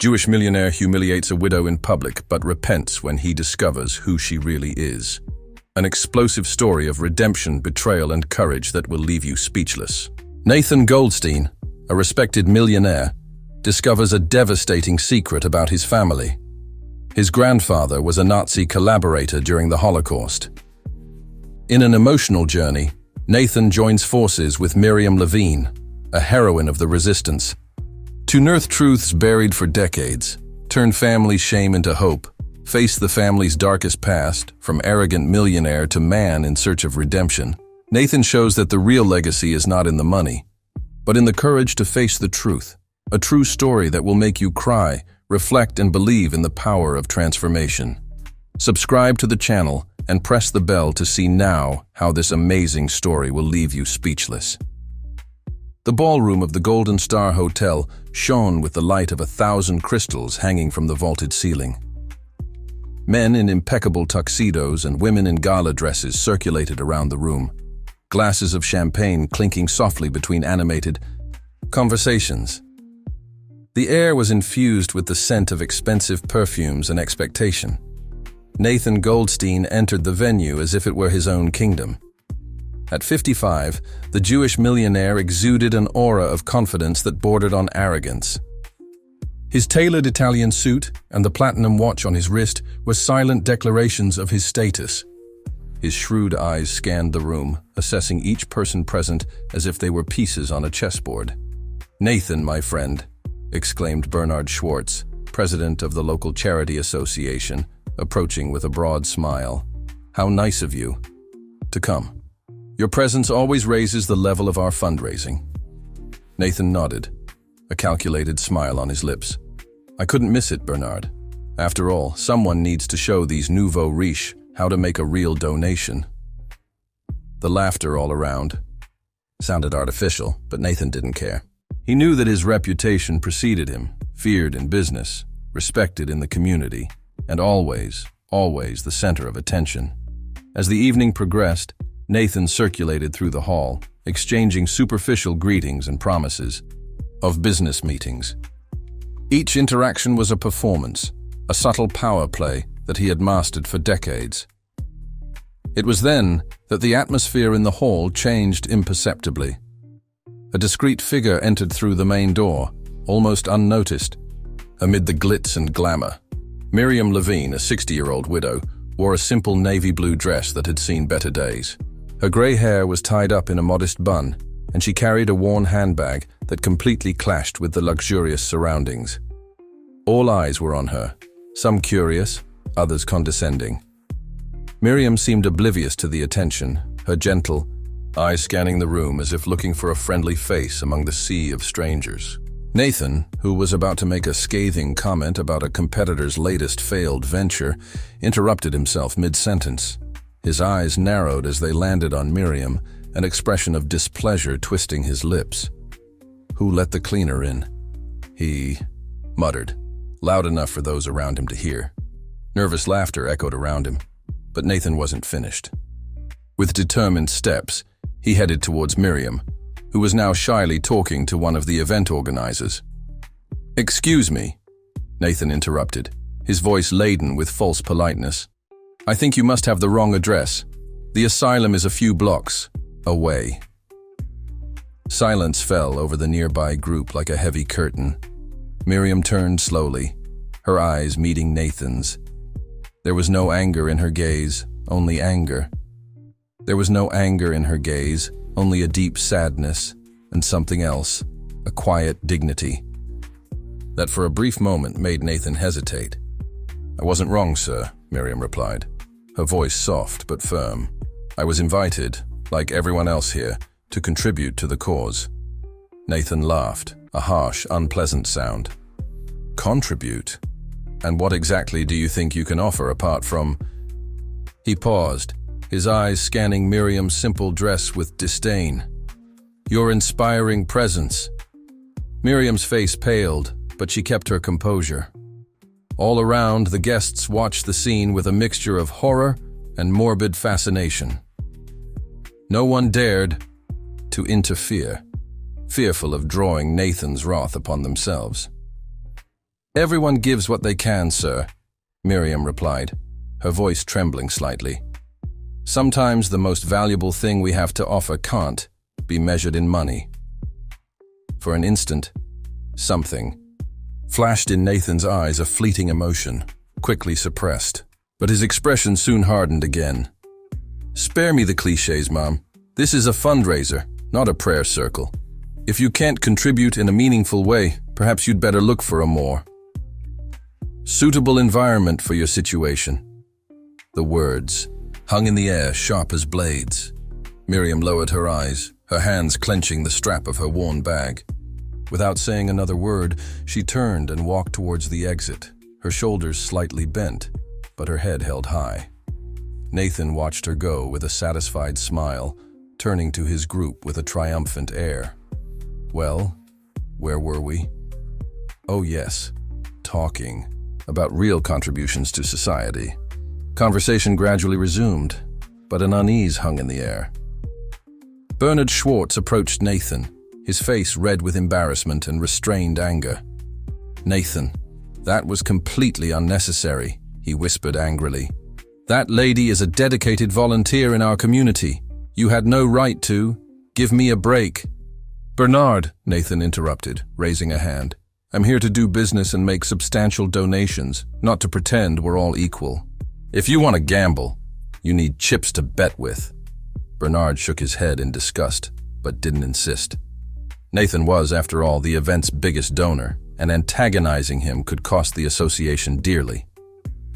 Jewish millionaire humiliates a widow in public but repents when he discovers who she really is. An explosive story of redemption, betrayal, and courage that will leave you speechless. Nathan Goldstein, a respected millionaire, discovers a devastating secret about his family. His grandfather was a Nazi collaborator during the Holocaust. In an emotional journey, Nathan joins forces with Miriam Levine, a heroine of the resistance, to unearth truths buried for decades, turn family shame into hope, face the family's darkest past, from arrogant millionaire to man in search of redemption. Nathan shows that the real legacy is not in the money, but in the courage to face the truth, a true story that will make you cry, reflect, and believe in the power of transformation. Subscribe to the channel and press the bell to see now how this amazing story will leave you speechless. The ballroom of the Golden Star Hotel shone with the light of 1,000 crystals hanging from the vaulted ceiling. Men in impeccable tuxedos and women in gala dresses circulated around the room, glasses of champagne clinking softly between animated conversations. The air was infused with the scent of expensive perfumes and expectation. Nathan Goldstein entered the venue as if it were his own kingdom. At 55, the Jewish millionaire exuded an aura of confidence that bordered on arrogance. His tailored Italian suit and the platinum watch on his wrist were silent declarations of his status. His shrewd eyes scanned the room, assessing each person present as if they were pieces on a chessboard. "Nathan, my friend," exclaimed Bernard Schwartz, president of the local charity association, approaching with a broad smile. "How nice of you to come. Your presence always raises the level of our fundraising." Nathan nodded, a calculated smile on his lips. "I couldn't miss it, Bernard. After all, someone needs to show these nouveau riches how to make a real donation." The laughter all around sounded artificial, but Nathan didn't care. He knew that his reputation preceded him, feared in business, respected in the community, and always the center of attention. As the evening progressed, Nathan circulated through the hall, exchanging superficial greetings and promises of business meetings. Each interaction was a performance, a subtle power play that he had mastered for decades. It was then that the atmosphere in the hall changed imperceptibly. A discreet figure entered through the main door, almost unnoticed, amid the glitz and glamour. Miriam Levine, a 60-year-old widow, wore a simple navy blue dress that had seen better days. Her gray hair was tied up in a modest bun, and she carried a worn handbag that completely clashed with the luxurious surroundings. All eyes were on her, some curious, others condescending. Miriam seemed oblivious to the attention, her gentle eyes scanning the room as if looking for a friendly face among the sea of strangers. Nathan, who was about to make a scathing comment about a competitor's latest failed venture, interrupted himself mid-sentence. His eyes narrowed as they landed on Miriam, an expression of displeasure twisting his lips. "Who let the cleaner in?" he muttered, loud enough for those around him to hear. Nervous laughter echoed around him, but Nathan wasn't finished. With determined steps, he headed towards Miriam, who was now shyly talking to one of the event organizers. "Excuse me," Nathan interrupted, his voice laden with false politeness. "I think you must have the wrong address. The asylum is a few blocks away." Silence fell over the nearby group like a heavy curtain. Miriam turned slowly, her eyes meeting Nathan's. There was no anger in her gaze, only anger. There was no anger in her gaze, only a deep sadness and something else, a quiet dignity, that for a brief moment made Nathan hesitate. "I wasn't wrong, sir," Miriam replied, her voice soft but firm. "I was invited, like everyone else here, to contribute to the cause." Nathan laughed, a harsh, unpleasant sound. "Contribute? And what exactly do you think you can offer apart from—" He paused, his eyes scanning Miriam's simple dress with disdain. "Your inspiring presence." Miriam's face paled, but she kept her composure. All around, the guests watched the scene with a mixture of horror and morbid fascination. No one dared to interfere, fearful of drawing Nathan's wrath upon themselves. Everyone gives what they can, sir, Miriam replied, her voice trembling slightly. Sometimes the most valuable thing we have to offer can't be measured in money. For an instant, something flashed in Nathan's eyes, a fleeting emotion, quickly suppressed. But his expression soon hardened again. Spare me the cliches, Mom. This is a fundraiser, not a prayer circle. If you can't contribute in a meaningful way, perhaps you'd better look for a more suitable environment for your situation. The words hung in the air, sharp as blades. Miriam lowered her eyes, her hands clenching the strap of her worn bag. Without saying another word, she turned and walked towards the exit, her shoulders slightly bent, but her head held high. Nathan watched her go with a satisfied smile, turning to his group with a triumphant air. Well, where were we? Oh yes, talking about real contributions to society. Conversation gradually resumed, but an unease hung in the air. Bernard Schwartz approached Nathan, his face red with embarrassment and restrained anger. Nathan, that was completely unnecessary, he whispered angrily. That lady is a dedicated volunteer in our community. You had no right to. Give me a break. Bernard, Nathan interrupted, raising a hand. I'm here to do business and make substantial donations, not to pretend we're all equal. If you want to gamble, you need chips to bet with. Bernard shook his head in disgust, but didn't insist. Nathan was, after all, the event's biggest donor, and antagonizing him could cost the association dearly.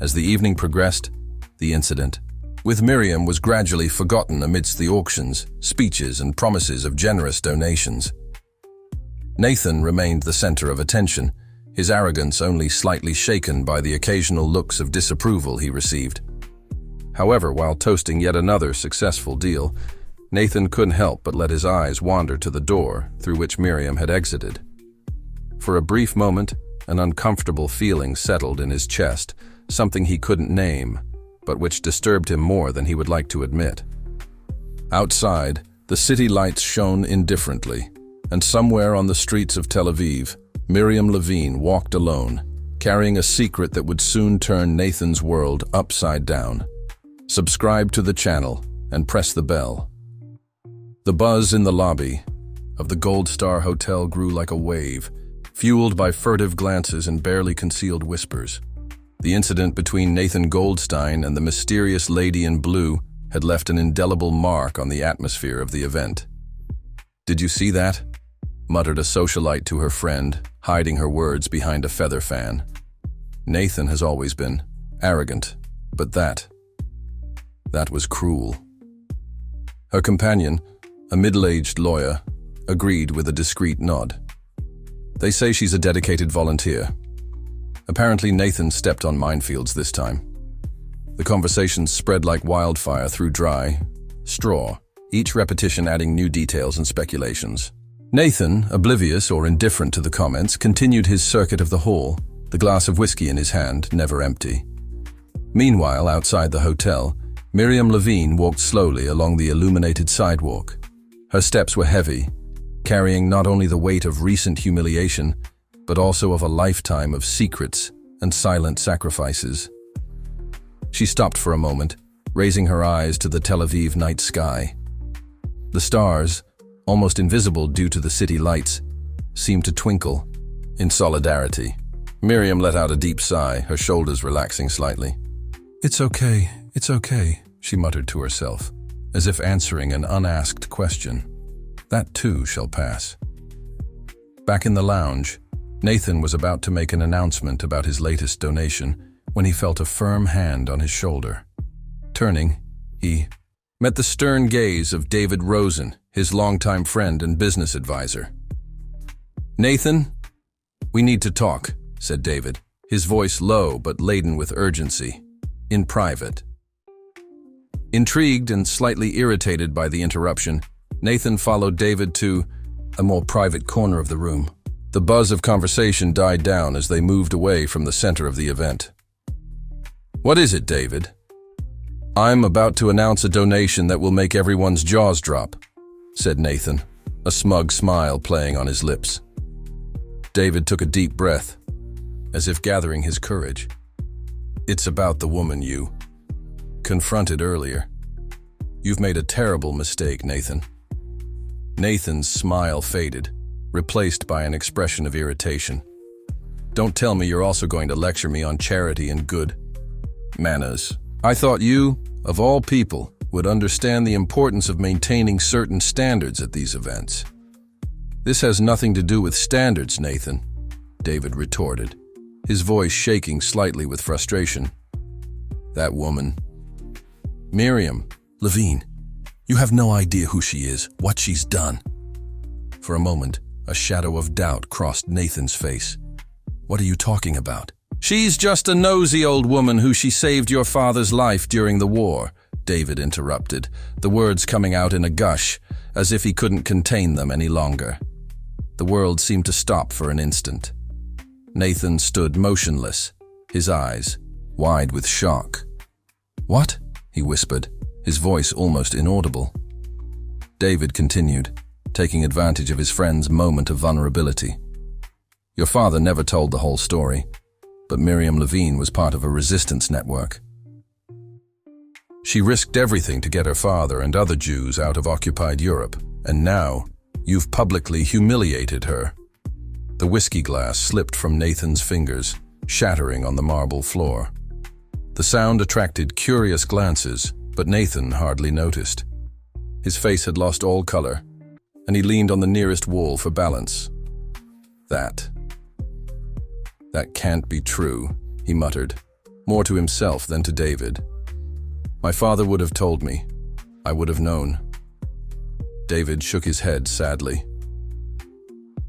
As the evening progressed, the incident with Miriam was gradually forgotten amidst the auctions, speeches, and promises of generous donations. Nathan remained the center of attention, his arrogance only slightly shaken by the occasional looks of disapproval he received. However, while toasting yet another successful deal, Nathan couldn't help but let his eyes wander to the door through which Miriam had exited. For a brief moment, an uncomfortable feeling settled in his chest, something he couldn't name, but which disturbed him more than he would like to admit. Outside, the city lights shone indifferently, and somewhere on the streets of Tel Aviv, Miriam Levine walked alone, carrying a secret that would soon turn Nathan's world upside down. Subscribe to the channel and press the bell. The buzz in the lobby of the Gold Star Hotel grew like a wave, fueled by furtive glances and barely concealed whispers. The incident between Nathan Goldstein and the mysterious lady in blue had left an indelible mark on the atmosphere of the event. "Did you see that?" muttered a socialite to her friend, hiding her words behind a feather fan. Nathan has always been arrogant, but that was cruel. Her companion, a middle-aged lawyer, agreed with a discreet nod. They say she's a dedicated volunteer. Apparently Nathan stepped on minefields this time. The conversations spread like wildfire through dry straw, each repetition adding new details and speculations. Nathan, oblivious or indifferent to the comments, continued his circuit of the hall, the glass of whiskey in his hand, never empty. Meanwhile, outside the hotel, Miriam Levine walked slowly along the illuminated sidewalk. Her steps were heavy, carrying not only the weight of recent humiliation, but also of a lifetime of secrets and silent sacrifices. She stopped for a moment, raising her eyes to the Tel Aviv night sky. The stars, almost invisible due to the city lights, seemed to twinkle in solidarity. Miriam let out a deep sigh, her shoulders relaxing slightly. It's okay, she muttered to herself, as if answering an unasked question. That too shall pass. Back in the lounge, Nathan was about to make an announcement about his latest donation when he felt a firm hand on his shoulder. Turning, he met the stern gaze of David Rosen, his longtime friend and business advisor. "Nathan, we need to talk," said David, his voice low but laden with urgency. "In private." Intrigued and slightly irritated by the interruption, Nathan followed David to a more private corner of the room. The buzz of conversation died down as they moved away from the center of the event. "What is it, David?" "I'm about to announce a donation that will make everyone's jaws drop," said Nathan, a smug smile playing on his lips. David took a deep breath. as if gathering his courage. It's about the woman you confronted earlier. You've made a terrible mistake, Nathan. Nathan's smile faded, replaced by an expression of irritation. Don't tell me you're also going to lecture me on charity and good manners. I thought you, of all people, would understand the importance of maintaining certain standards at these events. This has nothing to do with standards, Nathan, David retorted, his voice shaking slightly with frustration. That woman, Miriam Levine, you have no idea who she is, what she's done. For a moment, a shadow of doubt crossed Nathan's face. What are you talking about? She's just a nosy old woman who she saved your father's life during the war, David interrupted, the words coming out in a gush, as if he couldn't contain them any longer. The world seemed to stop for an instant. Nathan stood motionless, his eyes wide with shock. What? He whispered, his voice almost inaudible. David continued, taking advantage of his friend's moment of vulnerability. Your father never told the whole story, but Miriam Levine was part of a resistance network. She risked everything to get her father and other Jews out of occupied Europe, and now you've publicly humiliated her. The whiskey glass slipped from Nathan's fingers, shattering on the marble floor. The sound attracted curious glances, but Nathan hardly noticed. His face had lost all color, and he leaned on the nearest wall for balance. That can't be true, he muttered, more to himself than to David. My father would have told me. I would have known. David shook his head sadly.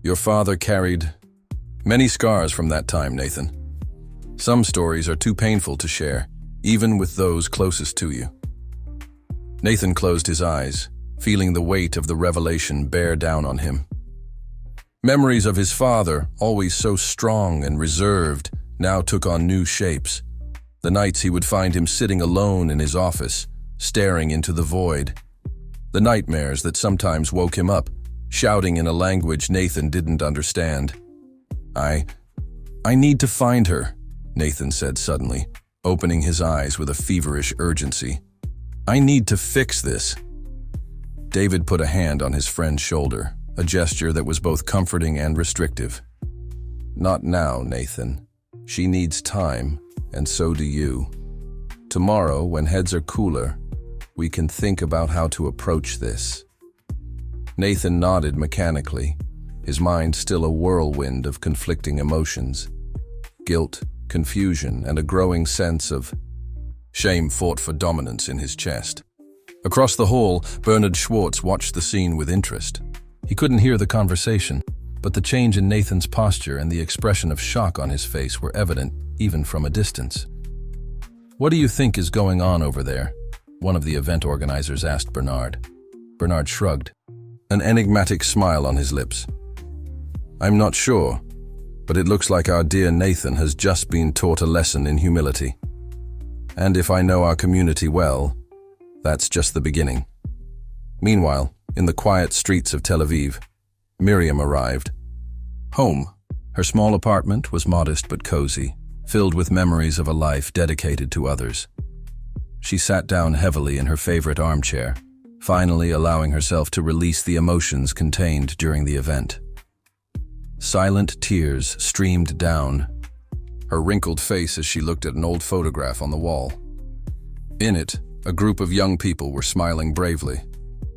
Your father carried many scars from that time, Nathan. Some stories are too painful to share, even with those closest to you. Nathan closed his eyes, feeling the weight of the revelation bear down on him. Memories of his father, always so strong and reserved, now took on new shapes. The nights he would find him sitting alone in his office, staring into the void. The nightmares that sometimes woke him up, shouting in a language Nathan didn't understand. I need to find her, Nathan said suddenly, opening his eyes with a feverish urgency. I need to fix this. David put a hand on his friend's shoulder, a gesture that was both comforting and restrictive. Not now, Nathan. She needs time, and so do you. Tomorrow, when heads are cooler, we can think about how to approach this. Nathan nodded mechanically, his mind still a whirlwind of conflicting emotions. Guilt, confusion, and a growing sense of shame fought for dominance in his chest. Across the hall, Bernard Schwartz watched the scene with interest. He couldn't hear the conversation, but the change in Nathan's posture and the expression of shock on his face were evident even from a distance. What do you think is going on over there? One of the event organizers asked Bernard. Bernard shrugged, an enigmatic smile on his lips. I'm not sure, but it looks like our dear Nathan has just been taught a lesson in humility. And if I know our community well, that's just the beginning. Meanwhile, in the quiet streets of Tel Aviv, Miriam arrived. Home. Her small apartment was modest but cozy, filled with memories of a life dedicated to others. She sat down heavily in her favorite armchair, finally allowing herself to release the emotions contained during the event. Silent tears streamed down her wrinkled face as she looked at an old photograph on the wall. In it, a group of young people were smiling bravely,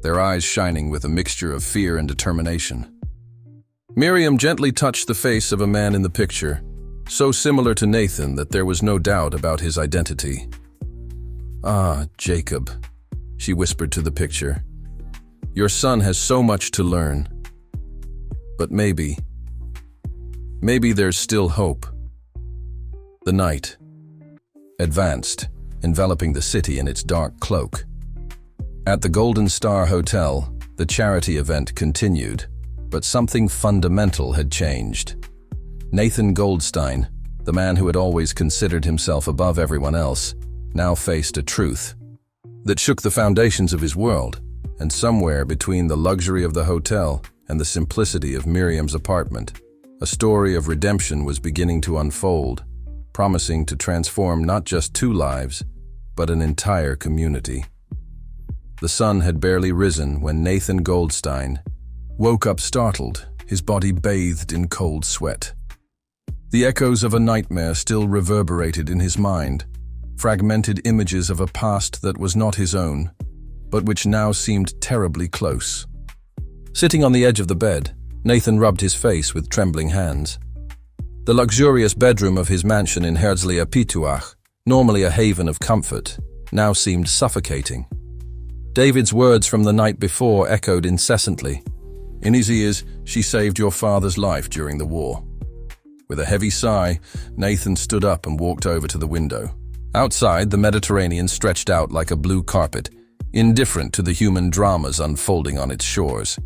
their eyes shining with a mixture of fear and determination. Miriam gently touched the face of a man in the picture, so similar to Nathan that there was no doubt about his identity. Ah, Jacob, she whispered to the picture. Your son has so much to learn. But maybe there's still hope. The night advanced, enveloping the city in its dark cloak. At the Golden Star Hotel, the charity event continued, but something fundamental had changed. Nathan Goldstein, the man who had always considered himself above everyone else, now faced a truth that shook the foundations of his world, and somewhere between the luxury of the hotel and the simplicity of Miriam's apartment, A story of redemption was beginning to unfold, promising to transform not just 2 lives, but an entire community. The sun had barely risen when Nathan Goldstein woke up startled, his body bathed in cold sweat. The echoes of a nightmare still reverberated in his mind, fragmented images of a past that was not his own, but which now seemed terribly close. Sitting on the edge of the bed, Nathan rubbed his face with trembling hands. The luxurious bedroom of his mansion in Herzliya Pituach, normally a haven of comfort, now seemed suffocating. David's words from the night before echoed incessantly. In his ears, "She saved your father's life during the war." With a heavy sigh, Nathan stood up and walked over to the window. Outside, the Mediterranean stretched out like a blue carpet, indifferent to the human dramas unfolding on its shores.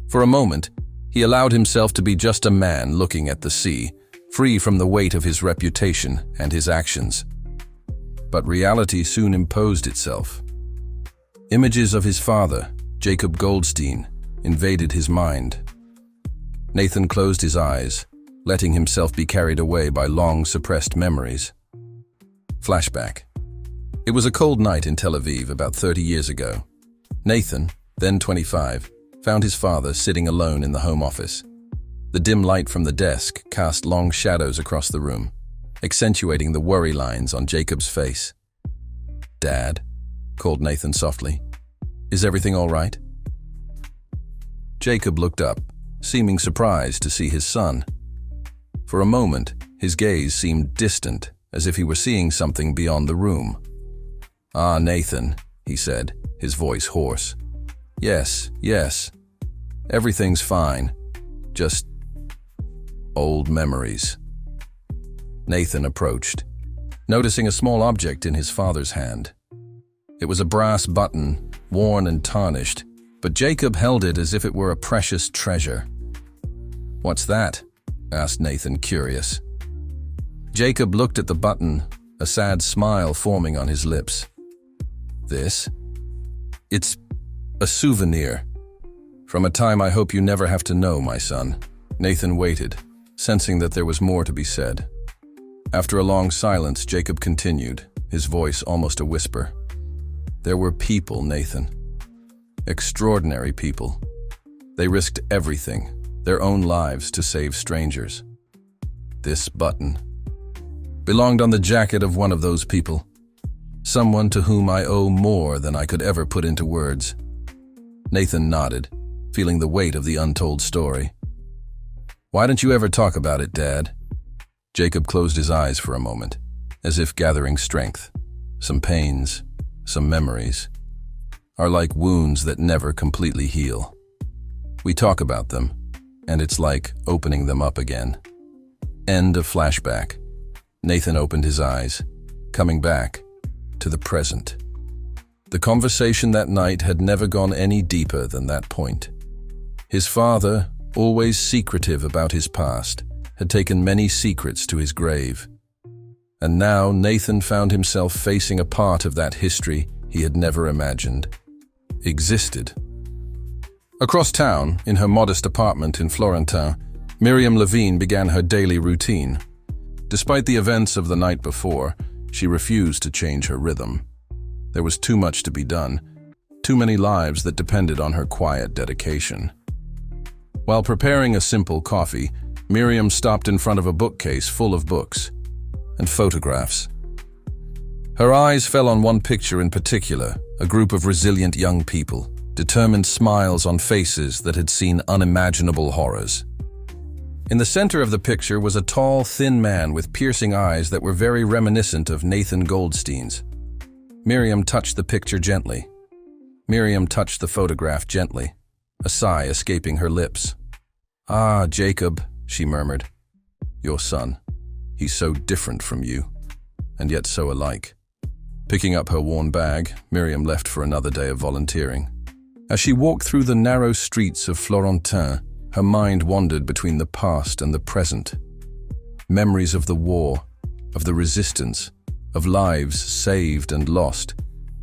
For a moment, he allowed himself to be just a man looking at the sea, free from the weight of his reputation and his actions. But reality soon imposed itself. Images of his father, Jacob Goldstein, invaded his mind. Nathan closed his eyes, letting himself be carried away by long-suppressed memories. Flashback. It was a cold night in Tel Aviv about 30 years ago. Nathan, then 25, found his father sitting alone in the home office. The dim light from the desk cast long shadows across the room, accentuating the worry lines on Jacob's face. "Dad," called Nathan softly. "Is everything all right?" Jacob looked up, seeming surprised to see his son. For a moment, his gaze seemed distant, as if he were seeing something beyond the room. "Ah, Nathan," he said, his voice hoarse. Yes. Everything's fine. Just old memories." Nathan approached, noticing a small object in his father's hand. It was a brass button, worn and tarnished, but Jacob held it as if it were a precious treasure. "What's that?" asked Nathan, curious. Jacob looked at the button, a sad smile forming on his lips. "This? It's a souvenir. From a time I hope you never have to know, my son." Nathan waited, sensing that there was more to be said. After a long silence, Jacob continued, his voice almost a whisper. "There were people, Nathan. Extraordinary people. They risked everything, their own lives, to save strangers. This button belonged on the jacket of one of those people, someone to whom I owe more than I could ever put into words." Nathan nodded, feeling the weight of the untold story. "Why don't you ever talk about it, Dad?" Jacob closed his eyes for a moment, as if gathering strength. Some pains, some memories, are like wounds that never completely heal. We talk about them, and it's like opening them up again. End of flashback. Nathan opened his eyes, coming back to the present. The conversation that night had never gone any deeper than that point. His father, always secretive about his past, had taken many secrets to his grave. And now Nathan found himself facing a part of that history he had never imagined existed. Across town, in her modest apartment in Florentin, Miriam Levine began her daily routine. Despite the events of the night before, she refused to change her rhythm. There was too much to be done, too many lives that depended on her quiet dedication. While preparing a simple coffee, Miriam stopped in front of a bookcase full of books and photographs. Her eyes fell on one picture in particular, a group of resilient young people, determined smiles on faces that had seen unimaginable horrors. In the center of the picture was a tall, thin man with piercing eyes that were very reminiscent of Nathan Goldstein's. Miriam touched the picture gently. Miriam touched the photograph gently, a sigh escaping her lips. "Ah, Jacob," she murmured. "Your son. He's so different from you, and yet so alike." Picking up her worn bag, Miriam left for another day of volunteering. As she walked through the narrow streets of Florentin, her mind wandered between the past and the present. Memories of the war, of the resistance, of lives saved and lost,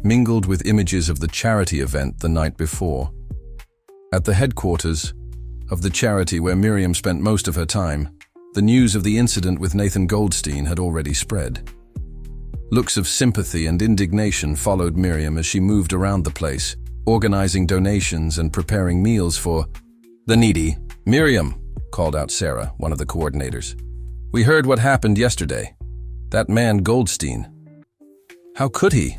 mingled with images of the charity event the night before. At the headquarters, of the charity where Miriam spent most of her time, the news of the incident with Nathan Goldstein had already spread. Looks of sympathy and indignation followed Miriam as she moved around the place, organizing donations and preparing meals for the needy. "Miriam," called out Sarah, one of the coordinators. "We heard what happened yesterday. That man Goldstein. How could he?"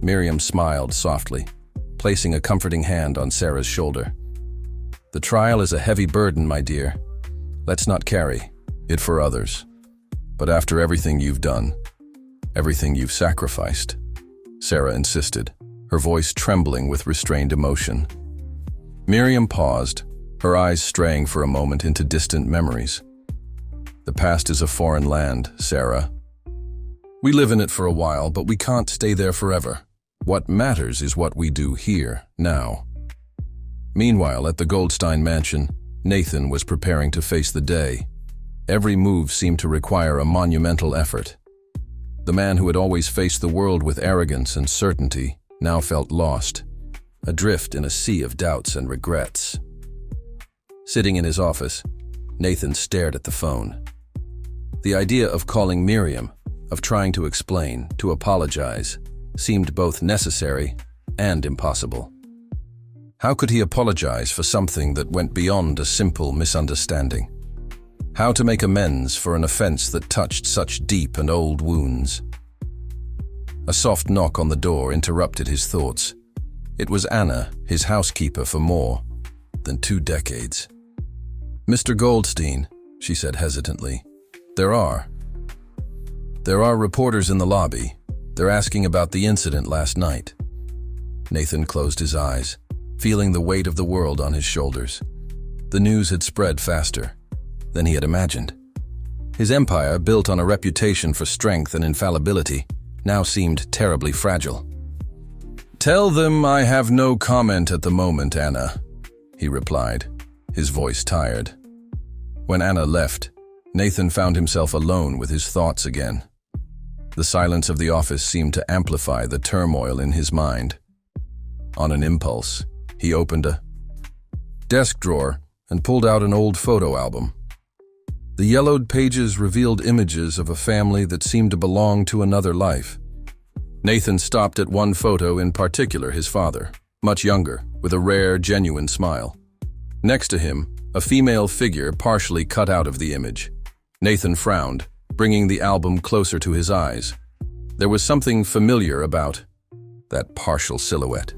Miriam smiled softly, placing a comforting hand on Sarah's shoulder. "The trial is a heavy burden, my dear. Let's not carry it for others. But after everything you've done, everything you've sacrificed," Sarah insisted, her voice trembling with restrained emotion. Miriam paused, her eyes straying for a moment into distant memories. "The past is a foreign land, Sarah. We live in it for a while, but we can't stay there forever. What matters is what we do here, now." Meanwhile, at the Goldstein mansion, Nathan was preparing to face the day. Every move seemed to require a monumental effort. The man who had always faced the world with arrogance and certainty now felt lost, adrift in a sea of doubts and regrets. Sitting in his office, Nathan stared at the phone. The idea of calling Miriam, of trying to explain, to apologize, seemed both necessary and impossible. How could he apologize for something that went beyond a simple misunderstanding? How to make amends for an offense that touched such deep and old wounds? A soft knock on the door interrupted his thoughts. It was Anna, his housekeeper for more than 2 decades. "Mr. Goldstein," she said hesitantly, There are reporters in the lobby. They're asking about the incident last night." Nathan closed his eyes, feeling the weight of the world on his shoulders. The news had spread faster than he had imagined. His empire, built on a reputation for strength and infallibility, now seemed terribly fragile. "Tell them I have no comment at the moment, Anna," he replied, his voice tired. When Anna left, Nathan found himself alone with his thoughts again. The silence of the office seemed to amplify the turmoil in his mind. On an impulse, he opened a desk drawer and pulled out an old photo album. The yellowed pages revealed images of a family that seemed to belong to another life. Nathan stopped at one photo in particular, his father, much younger, with a rare, genuine smile. Next to him, a female figure partially cut out of the image. Nathan frowned, bringing the album closer to his eyes. There was something familiar about that partial silhouette,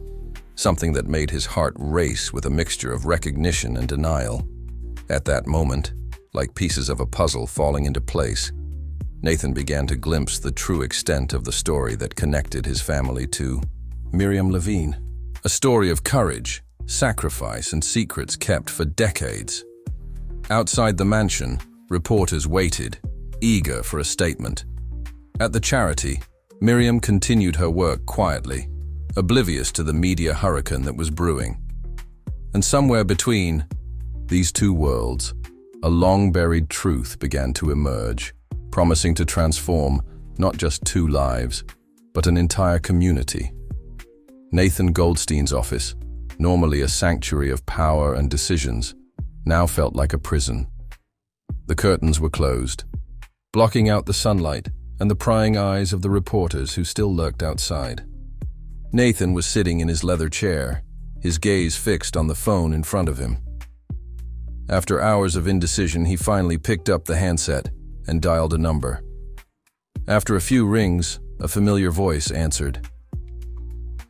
something that made his heart race with a mixture of recognition and denial. At that moment, like pieces of a puzzle falling into place, Nathan began to glimpse the true extent of the story that connected his family to Miriam Levine. A story of courage, sacrifice, and secrets kept for decades. Outside the mansion, reporters waited, eager for a statement. At the charity, Miriam continued her work quietly, oblivious to the media hurricane that was brewing. And somewhere between these two worlds, a long-buried truth began to emerge, promising to transform not just 2 lives, but an entire community. Nathan Goldstein's office, normally a sanctuary of power and decisions, now felt like a prison. The curtains were closed, blocking out the sunlight and the prying eyes of the reporters who still lurked outside. Nathan was sitting in his leather chair, his gaze fixed on the phone in front of him. After hours of indecision, he finally picked up the handset and dialed a number. After a few rings, a familiar voice answered.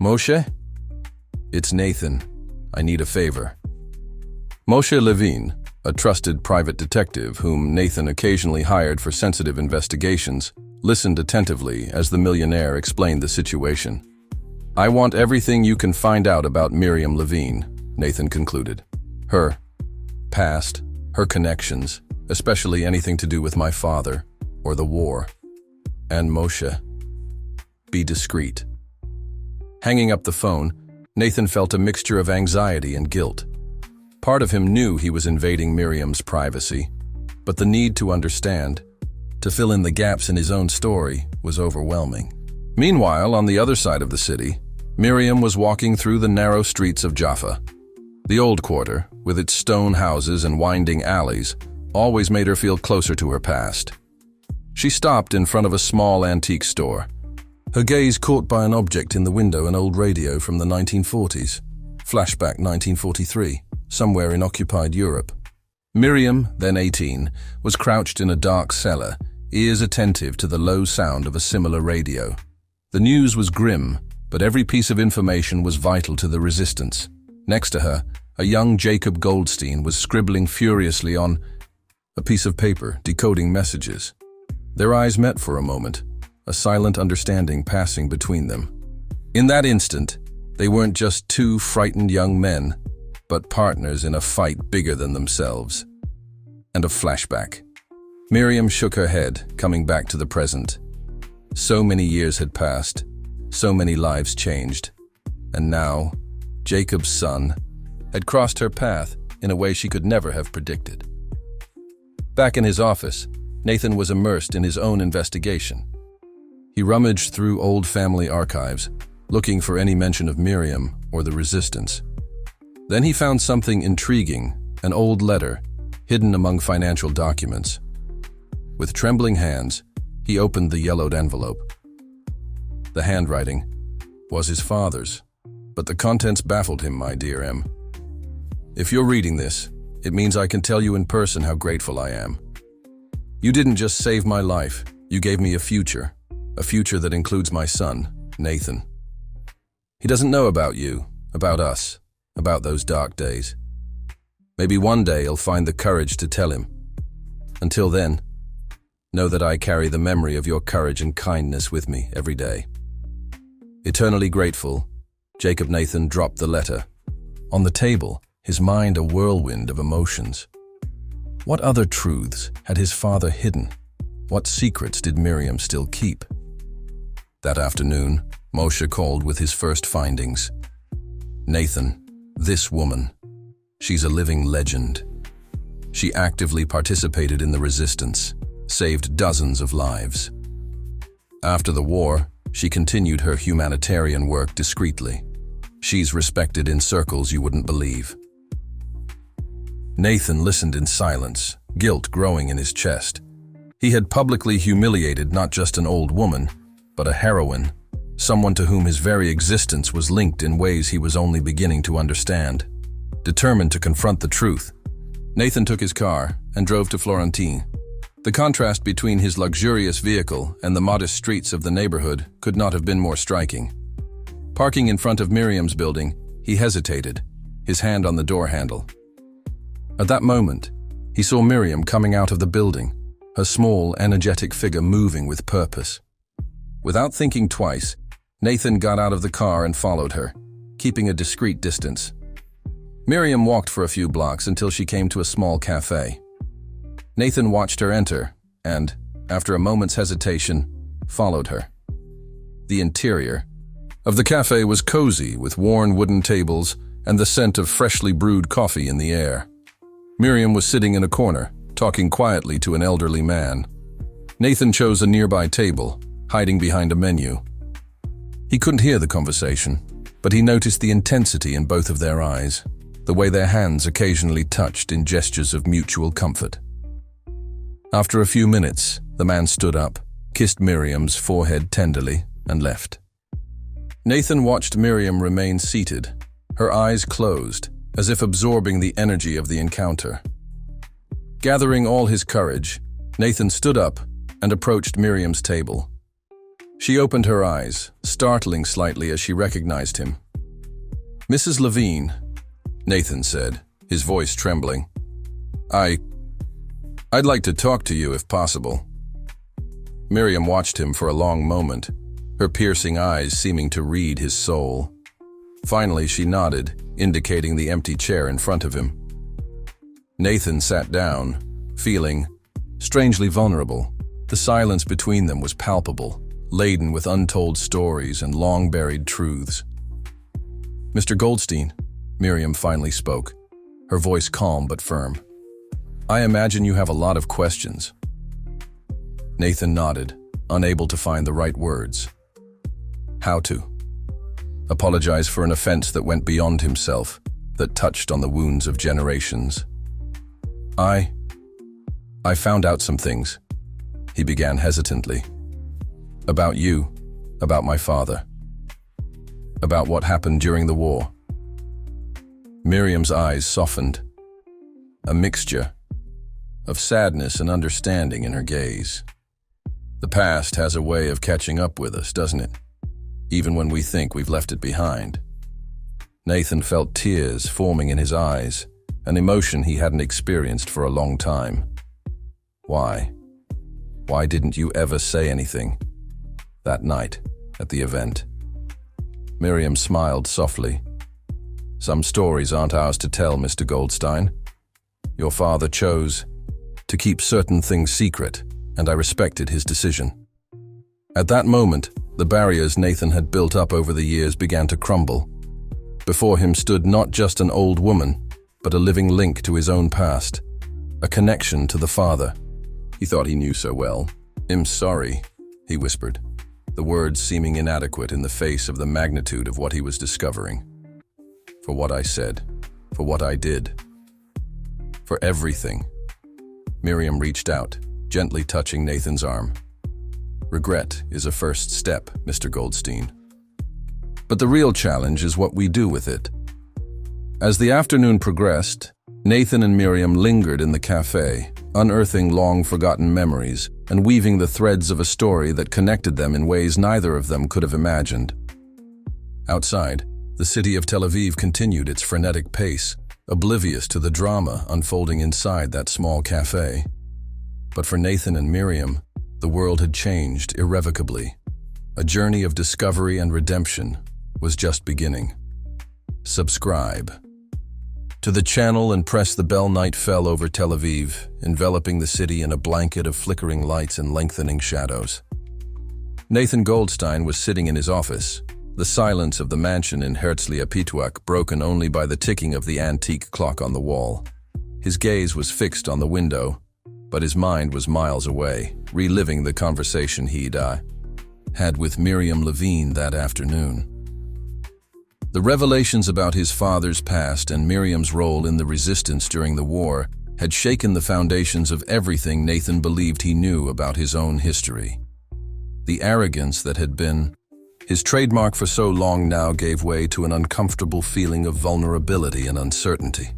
"Moshe? It's Nathan. I need a favor." Moshe Levine, a trusted private detective whom Nathan occasionally hired for sensitive investigations, listened attentively as the millionaire explained the situation. "I want everything you can find out about Miriam Levine," Nathan concluded. "Her past, her connections, especially anything to do with my father or the war. And Moshe, be discreet." Hanging up the phone, Nathan felt a mixture of anxiety and guilt. Part of him knew he was invading Miriam's privacy, but the need to understand, to fill in the gaps in his own story, was overwhelming. Meanwhile, on the other side of the city, Miriam was walking through the narrow streets of Jaffa. The old quarter, with its stone houses and winding alleys, always made her feel closer to her past. She stopped in front of a small antique store, her gaze caught by an object in the window, an old radio from the 1940s. Flashback 1943, somewhere in occupied Europe. Miriam, then 18, was crouched in a dark cellar, ears attentive to the low sound of a similar radio. The news was grim, but every piece of information was vital to the resistance. Next to her, a young Jacob Goldstein was scribbling furiously on a piece of paper, decoding messages. Their eyes met for a moment, a silent understanding passing between them. In that instant, they weren't just two frightened young men, but partners in a fight bigger than themselves. And a flashback. Miriam shook her head, coming back to the present. So many years had passed, so many lives changed, and now, Jacob's son had crossed her path in a way she could never have predicted. Back in his office, Nathan was immersed in his own investigation. He rummaged through old family archives, looking for any mention of Miriam or the resistance. Then he found something intriguing, an old letter, hidden among financial documents. With trembling hands, he opened the yellowed envelope. The handwriting was his father's, but the contents baffled him, my dear M. If you're reading this, it means I can tell you in person how grateful I am. You didn't just save my life, you gave me a future that includes my son, Nathan. He doesn't know about you, about us, about those dark days. Maybe one day he'll find the courage to tell him. Until then, know that I carry the memory of your courage and kindness with me every day. Eternally grateful, Jacob Nathan dropped the letter. On the table, his mind a whirlwind of emotions. What other truths had his father hidden? What secrets did Miriam still keep? That afternoon, Moshe called with his first findings. Nathan, this woman, she's a living legend. She actively participated in the resistance, saved dozens of lives. After the war, she continued her humanitarian work discreetly. She's respected in circles you wouldn't believe. Nathan listened in silence, guilt growing in his chest. He had publicly humiliated not just an old woman, but a heroine, someone to whom his very existence was linked in ways he was only beginning to understand. Determined to confront the truth, Nathan took his car and drove to Florentine. The contrast between his luxurious vehicle and the modest streets of the neighborhood could not have been more striking. Parking in front of Miriam's building, he hesitated, his hand on the door handle. At that moment, he saw Miriam coming out of the building, her small, energetic figure moving with purpose. Without thinking twice, Nathan got out of the car and followed her, keeping a discreet distance. Miriam walked for a few blocks until she came to a small cafe. Nathan watched her enter and, after a moment's hesitation, followed her. The interior of the cafe was cozy with worn wooden tables and the scent of freshly brewed coffee in the air. Miriam was sitting in a corner, talking quietly to an elderly man. Nathan chose a nearby table, hiding behind a menu. He couldn't hear the conversation, but he noticed the intensity in both of their eyes, the way their hands occasionally touched in gestures of mutual comfort. After a few minutes, the man stood up, kissed Miriam's forehead tenderly, and left. Nathan watched Miriam remain seated, her eyes closed, as if absorbing the energy of the encounter. Gathering all his courage, Nathan stood up and approached Miriam's table. She opened her eyes, startling slightly as she recognized him. "Mrs. Levine," Nathan said, his voice trembling. I'd like to talk to you if possible." Miriam watched him for a long moment, her piercing eyes seeming to read his soul. Finally, she nodded, indicating the empty chair in front of him. Nathan sat down, feeling strangely vulnerable. The silence between them was palpable, laden with untold stories and long-buried truths. "Mr. Goldstein," Miriam finally spoke, her voice calm but firm. "I imagine you have a lot of questions." Nathan nodded, unable to find the right words. How to apologize for an offense that went beyond himself, that touched on the wounds of generations. I found out some things, he began hesitantly. About you, about my father, about what happened during the war. Miriam's eyes softened, a mixture of sadness and understanding in her gaze. The past has a way of catching up with us, doesn't it? Even when we think we've left it behind. Nathan felt tears forming in his eyes, an emotion he hadn't experienced for a long time. Why? Why didn't you ever say anything? That night, at the event. Miriam smiled softly. Some stories aren't ours to tell, Mr. Goldstein. Your father chose to keep certain things secret, and I respected his decision. At that moment, the barriers Nathan had built up over the years began to crumble. Before him stood not just an old woman, but a living link to his own past, a connection to the father he thought he knew so well. "I'm sorry," he whispered, the words seeming inadequate in the face of the magnitude of what he was discovering. "For what I said, for what I did, for everything." Miriam reached out, gently touching Nathan's arm. "Regret is a first step, Mr. Goldstein. But the real challenge is what we do with it." As the afternoon progressed, Nathan and Miriam lingered in the cafe, unearthing long-forgotten memories and weaving the threads of a story that connected them in ways neither of them could have imagined. Outside, the city of Tel Aviv continued its frenetic pace, oblivious to the drama unfolding inside that small cafe. But for Nathan and Miriam, the world had changed irrevocably. A journey of discovery and redemption was just beginning. Subscribe to the channel and press the bell. Night fell over Tel Aviv, enveloping the city in a blanket of flickering lights and lengthening shadows. Nathan Goldstein was sitting in his office, the silence of the mansion in Herzliya Pituach broken only by the ticking of the antique clock on the wall. His gaze was fixed on the window, but his mind was miles away, reliving the conversation he'd had with Miriam Levine that afternoon. The revelations about his father's past and Miriam's role in the resistance during the war had shaken the foundations of everything Nathan believed he knew about his own history. The arrogance that had been his trademark for so long now gave way to an uncomfortable feeling of vulnerability and uncertainty.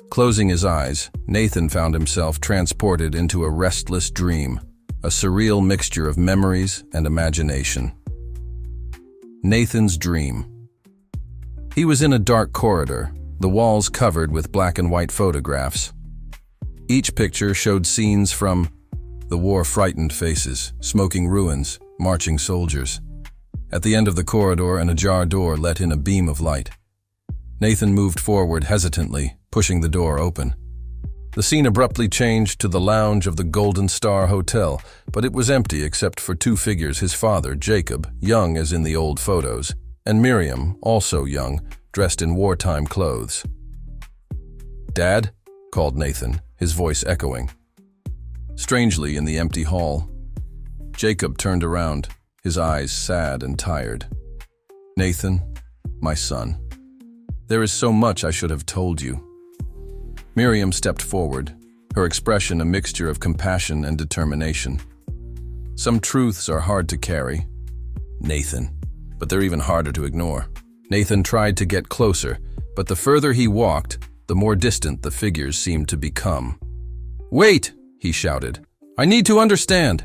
Closing his eyes, Nathan found himself transported into a restless dream, a surreal mixture of memories and imagination. Nathan's dream. He was in a dark corridor, the walls covered with black and white photographs. Each picture showed scenes from the war-frightened faces, smoking ruins, marching soldiers. At the end of the corridor, an ajar door let in a beam of light. Nathan moved forward hesitantly, pushing the door open. The scene abruptly changed to the lounge of the Golden Star Hotel, but it was empty except for two figures: his father, Jacob, young as in the old photos, and Miriam, also young, dressed in wartime clothes. "Dad?" called Nathan, his voice echoing. Strangely, in the empty hall, Jacob turned around, his eyes sad and tired. "Nathan, my son, there is so much I should have told you." Miriam stepped forward, her expression a mixture of compassion and determination. "Some truths are hard to carry, Nathan, but they're even harder to ignore." Nathan tried to get closer, but the further he walked, the more distant the figures seemed to become. "Wait!" he shouted. "I need to understand."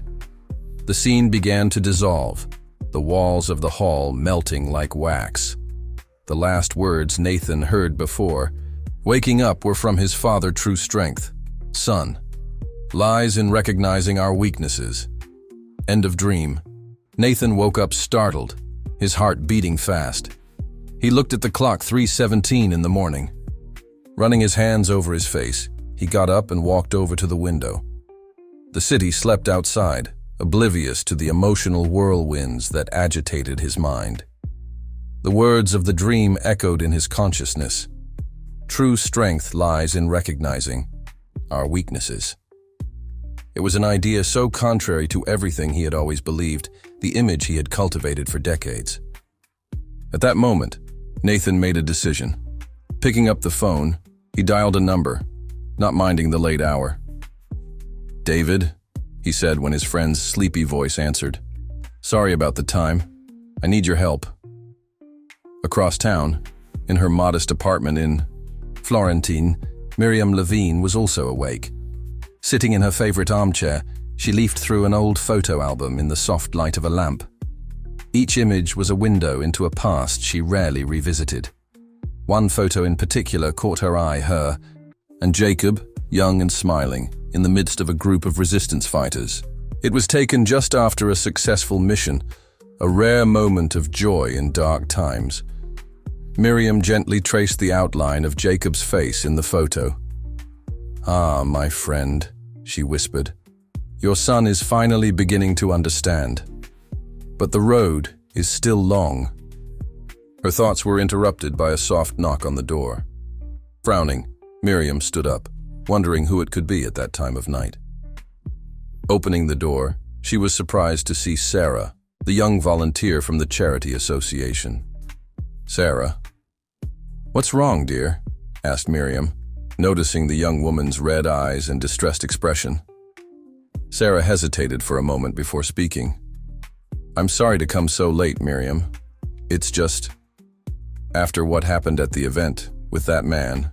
The scene began to dissolve, the walls of the hall melting like wax. The last words Nathan heard before waking up were from his father: "True strength, son, lies in recognizing our weaknesses." End of dream. Nathan woke up startled, his heart beating fast. He looked at the clock, 3:17 in the morning. Running his hands over his face, he got up and walked over to the window. The city slept outside, oblivious to the emotional whirlwinds that agitated his mind. The words of the dream echoed in his consciousness. True strength lies in recognizing our weaknesses. It was an idea so contrary to everything he had always believed, the image he had cultivated for decades. At that moment, Nathan made a decision. Picking up the phone, he dialed a number, not minding the late hour. "David," he said when his friend's sleepy voice answered. "Sorry about the time. I need your help." Across town, in her modest apartment in Florentine, Miriam Levine was also awake. Sitting in her favorite armchair, she leafed through an old photo album in the soft light of a lamp. Each image was a window into a past she rarely revisited. One photo in particular caught her eye, her and Jacob, young and smiling, in the midst of a group of resistance fighters. It was taken just after a successful mission, a rare moment of joy in dark times. Miriam gently traced the outline of Jacob's face in the photo. "Ah, my friend," she whispered, "your son is finally beginning to understand. But the road is still long." Her thoughts were interrupted by a soft knock on the door. Frowning, Miriam stood up, wondering who it could be at that time of night. Opening the door, she was surprised to see Sarah, the young volunteer from the Charity Association. "Sarah." "What's wrong, dear?" asked Miriam, noticing the young woman's red eyes and distressed expression. Sarah hesitated for a moment before speaking. "I'm sorry to come so late, Miriam. It's just, after what happened at the event with that man,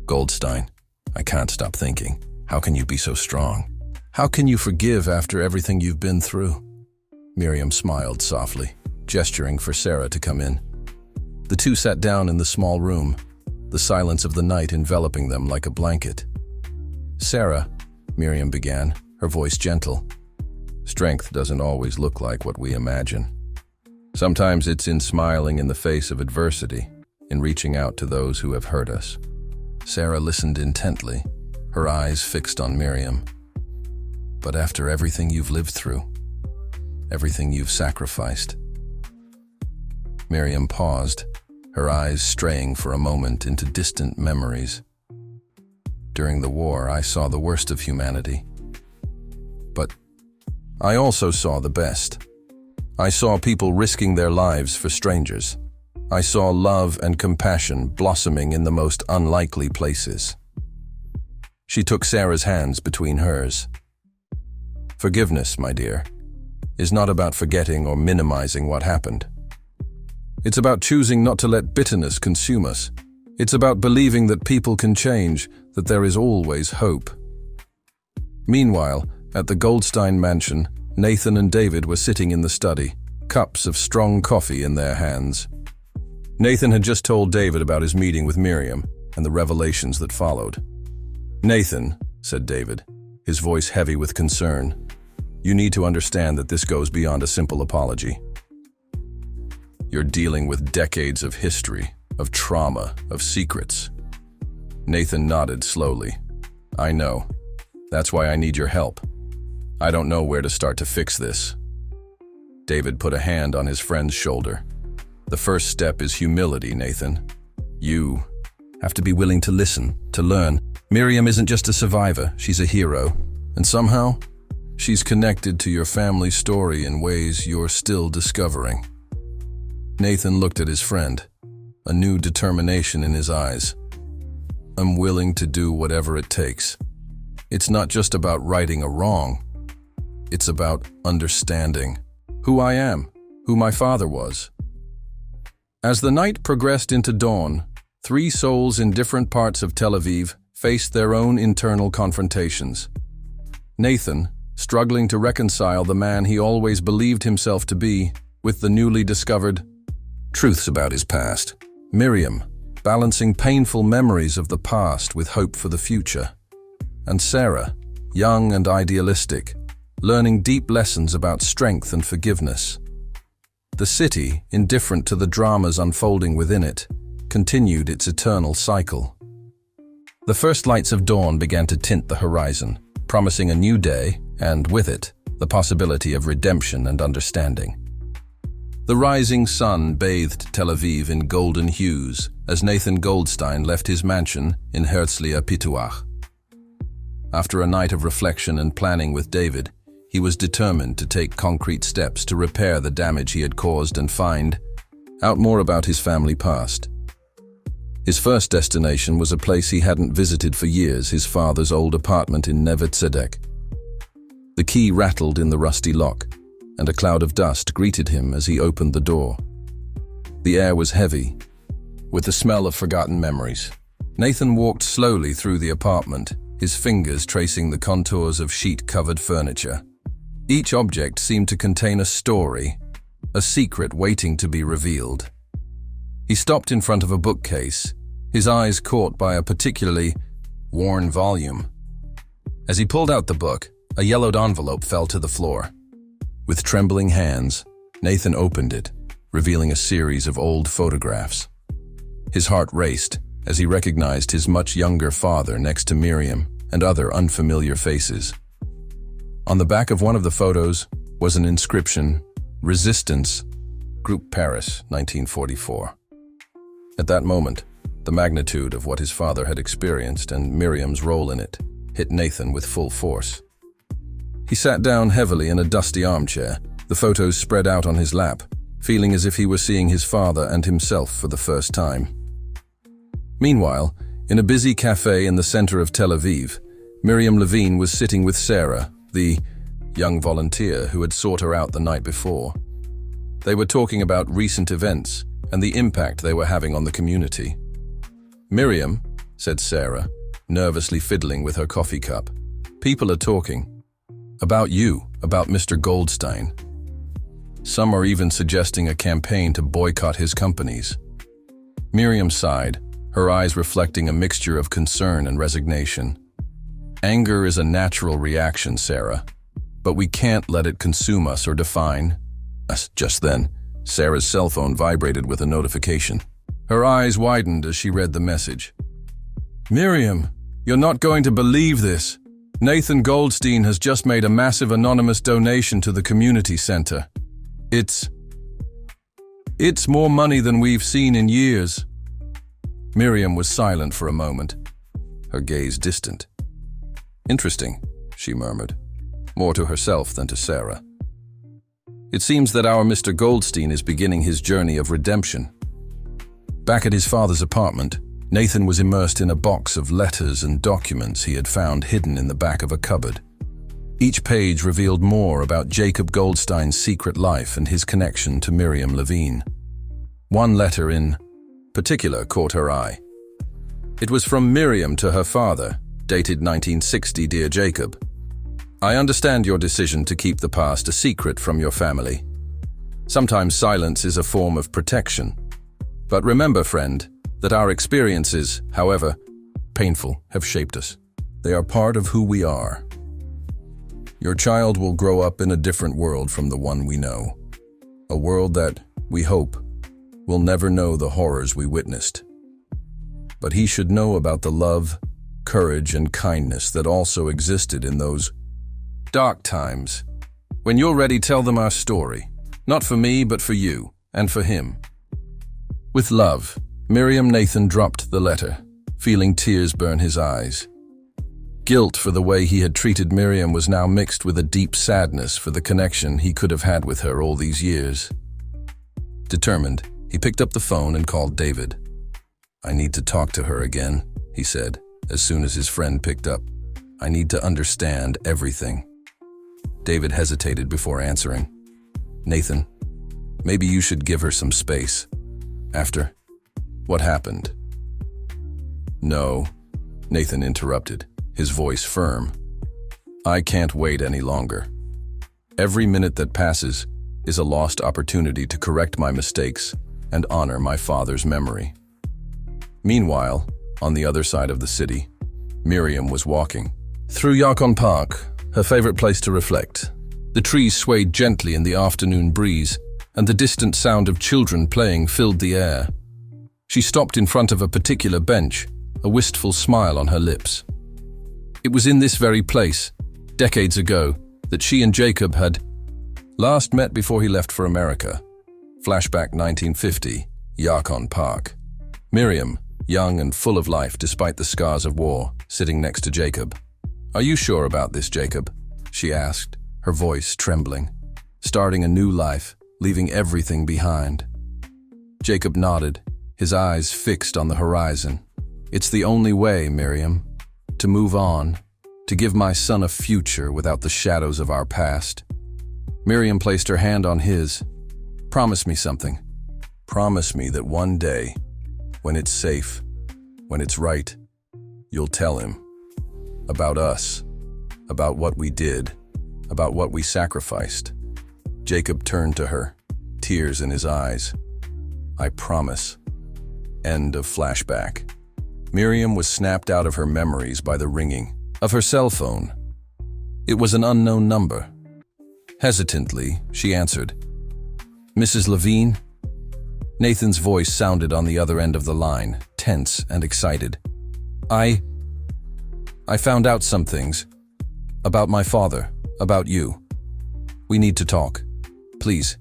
Goldstein, I can't stop thinking, how can you be so strong? How can you forgive after everything you've been through?" Miriam smiled softly, gesturing for Sarah to come in. The two sat down in the small room, the silence of the night enveloping them like a blanket. "Sarah," Miriam began, her voice gentle, "strength doesn't always look like what we imagine. Sometimes it's in smiling in the face of adversity, in reaching out to those who have hurt us." Sarah listened intently, her eyes fixed on Miriam. "But after everything you've lived through, everything you've sacrificed." Miriam paused, her eyes straying for a moment into distant memories. "During the war, I saw the worst of humanity. But I also saw the best. I saw people risking their lives for strangers. I saw love and compassion blossoming in the most unlikely places." She took Sarah's hands between hers. "Forgiveness, my dear, is not about forgetting or minimizing what happened. It's about choosing not to let bitterness consume us. It's about believing that people can change, that there is always hope." Meanwhile, at the Goldstein mansion, Nathan and David were sitting in the study, cups of strong coffee in their hands. Nathan had just told David about his meeting with Miriam and the revelations that followed. "Nathan," said David, his voice heavy with concern, "you need to understand that this goes beyond a simple apology. You're dealing with decades of history, of trauma, of secrets." Nathan nodded slowly. "I know. That's why I need your help. I don't know where to start to fix this." David put a hand on his friend's shoulder. "The first step is humility, Nathan. You have to be willing to listen, to learn. Miriam isn't just a survivor, she's a hero. And somehow, she's connected to your family story in ways you're still discovering." Nathan looked at his friend, a new determination in his eyes. "I'm willing to do whatever it takes. It's not just about righting a wrong. It's about understanding who I am, who my father was." As the night progressed into dawn, three souls in different parts of Tel Aviv faced their own internal confrontations. Nathan, struggling to reconcile the man he always believed himself to be with the newly discovered truths about his past. Miriam, balancing painful memories of the past with hope for the future. And Sarah, young and idealistic, learning deep lessons about strength and forgiveness. The city, indifferent to the dramas unfolding within it, continued its eternal cycle. The first lights of dawn began to tint the horizon, promising a new day, and with it, the possibility of redemption and understanding. The rising sun bathed Tel Aviv in golden hues as Nathan Goldstein left his mansion in Herzliya Pituach. After a night of reflection and planning with David, he was determined to take concrete steps to repair the damage he had caused and find out more about his family past. His first destination was a place he hadn't visited for years, his father's old apartment in Neve Tzedek. The key rattled in the rusty lock, and a cloud of dust greeted him as he opened the door. The air was heavy, with the smell of forgotten memories. Nathan walked slowly through the apartment, his fingers tracing the contours of sheet-covered furniture. Each object seemed to contain a story, a secret waiting to be revealed. He stopped in front of a bookcase, his eyes caught by a particularly worn volume. As he pulled out the book, a yellowed envelope fell to the floor. With trembling hands, Nathan opened it, revealing a series of old photographs. His heart raced as he recognized his much younger father next to Miriam and other unfamiliar faces. On the back of one of the photos was an inscription, "Resistance, Group Paris, 1944. At that moment, the magnitude of what his father had experienced and Miriam's role in it hit Nathan with full force. He sat down heavily in a dusty armchair, the photos spread out on his lap, feeling as if he were seeing his father and himself for the first time. Meanwhile, in a busy cafe in the center of Tel Aviv, Miriam Levine was sitting with Sarah, the young volunteer who had sought her out the night before. They were talking about recent events and the impact they were having on the community. "Miriam," said Sarah, nervously fiddling with her coffee cup, "people are talking. About you, about Mr. Goldstein. Some are even suggesting a campaign to boycott his companies." Miriam sighed, her eyes reflecting a mixture of concern and resignation. "Anger is a natural reaction, Sarah, but we can't let it consume us or define us." Just then, Sarah's cell phone vibrated with a notification. Her eyes widened as she read the message. "Miriam, you're not going to believe this. Nathan Goldstein has just made a massive anonymous donation to the community center. It's more money than we've seen in years." Miriam was silent for a moment, her gaze distant. "Interesting," she murmured, more to herself than to Sarah. "It seems that our Mr. Goldstein is beginning his journey of redemption." Back at his father's apartment, Nathan was immersed in a box of letters and documents he had found hidden in the back of a cupboard. Each page revealed more about Jacob Goldstein's secret life and his connection to Miriam Levine. One letter in particular caught her eye. It was from Miriam to her father, dated 1960. "Dear Jacob, I understand your decision to keep the past a secret from your family. Sometimes silence is a form of protection. But remember, friend, that our experiences, however painful, have shaped us. They are part of who we are. Your child will grow up in a different world from the one we know. A world that, we hope, will never know the horrors we witnessed. But he should know about the love, courage, and kindness that also existed in those dark times. When you're ready, tell them our story. Not for me, but for you, and for him." With love, Miriam. Nathan dropped the letter, feeling tears burn his eyes. Guilt for the way he had treated Miriam was now mixed with a deep sadness for the connection he could have had with her all these years. Determined, he picked up the phone and called David. "I need to talk to her again," he said, as soon as his friend picked up. "I need to understand everything." David hesitated before answering. "Nathan, maybe you should give her some space. After what happened?" "No," Nathan interrupted, his voice firm. "I can't wait any longer. Every minute that passes is a lost opportunity to correct my mistakes and honor my father's memory." Meanwhile, on the other side of the city, Miriam was walking through Yukon Park, her favorite place to reflect. The trees swayed gently in the afternoon breeze, and the distant sound of children playing filled the air. She stopped in front of a particular bench, a wistful smile on her lips. It was in this very place, decades ago, that she and Jacob had last met before he left for America. Flashback 1950, Yukon Park. Miriam, young and full of life despite the scars of war, sitting next to Jacob. "Are you sure about this, Jacob?" she asked, her voice trembling. "Starting a new life, leaving everything behind." Jacob nodded, his eyes fixed on the horizon. It's the only way, Miriam. To move on, to give my son a future without the shadows of our past. Miriam placed her hand on his. Promise me something. Promise me that one day, when it's safe, when it's right, you'll tell him. About us. About what we did. About what we sacrificed. Jacob turned to her, tears in his eyes. I promise. End of flashback. Miriam was snapped out of her memories by the ringing of her cell phone. It was an unknown number. Hesitantly, she answered. Mrs. Levine? Nathan's voice sounded on the other end of the line, tense and excited. I found out some things. About my father, about you. We need to talk. Please.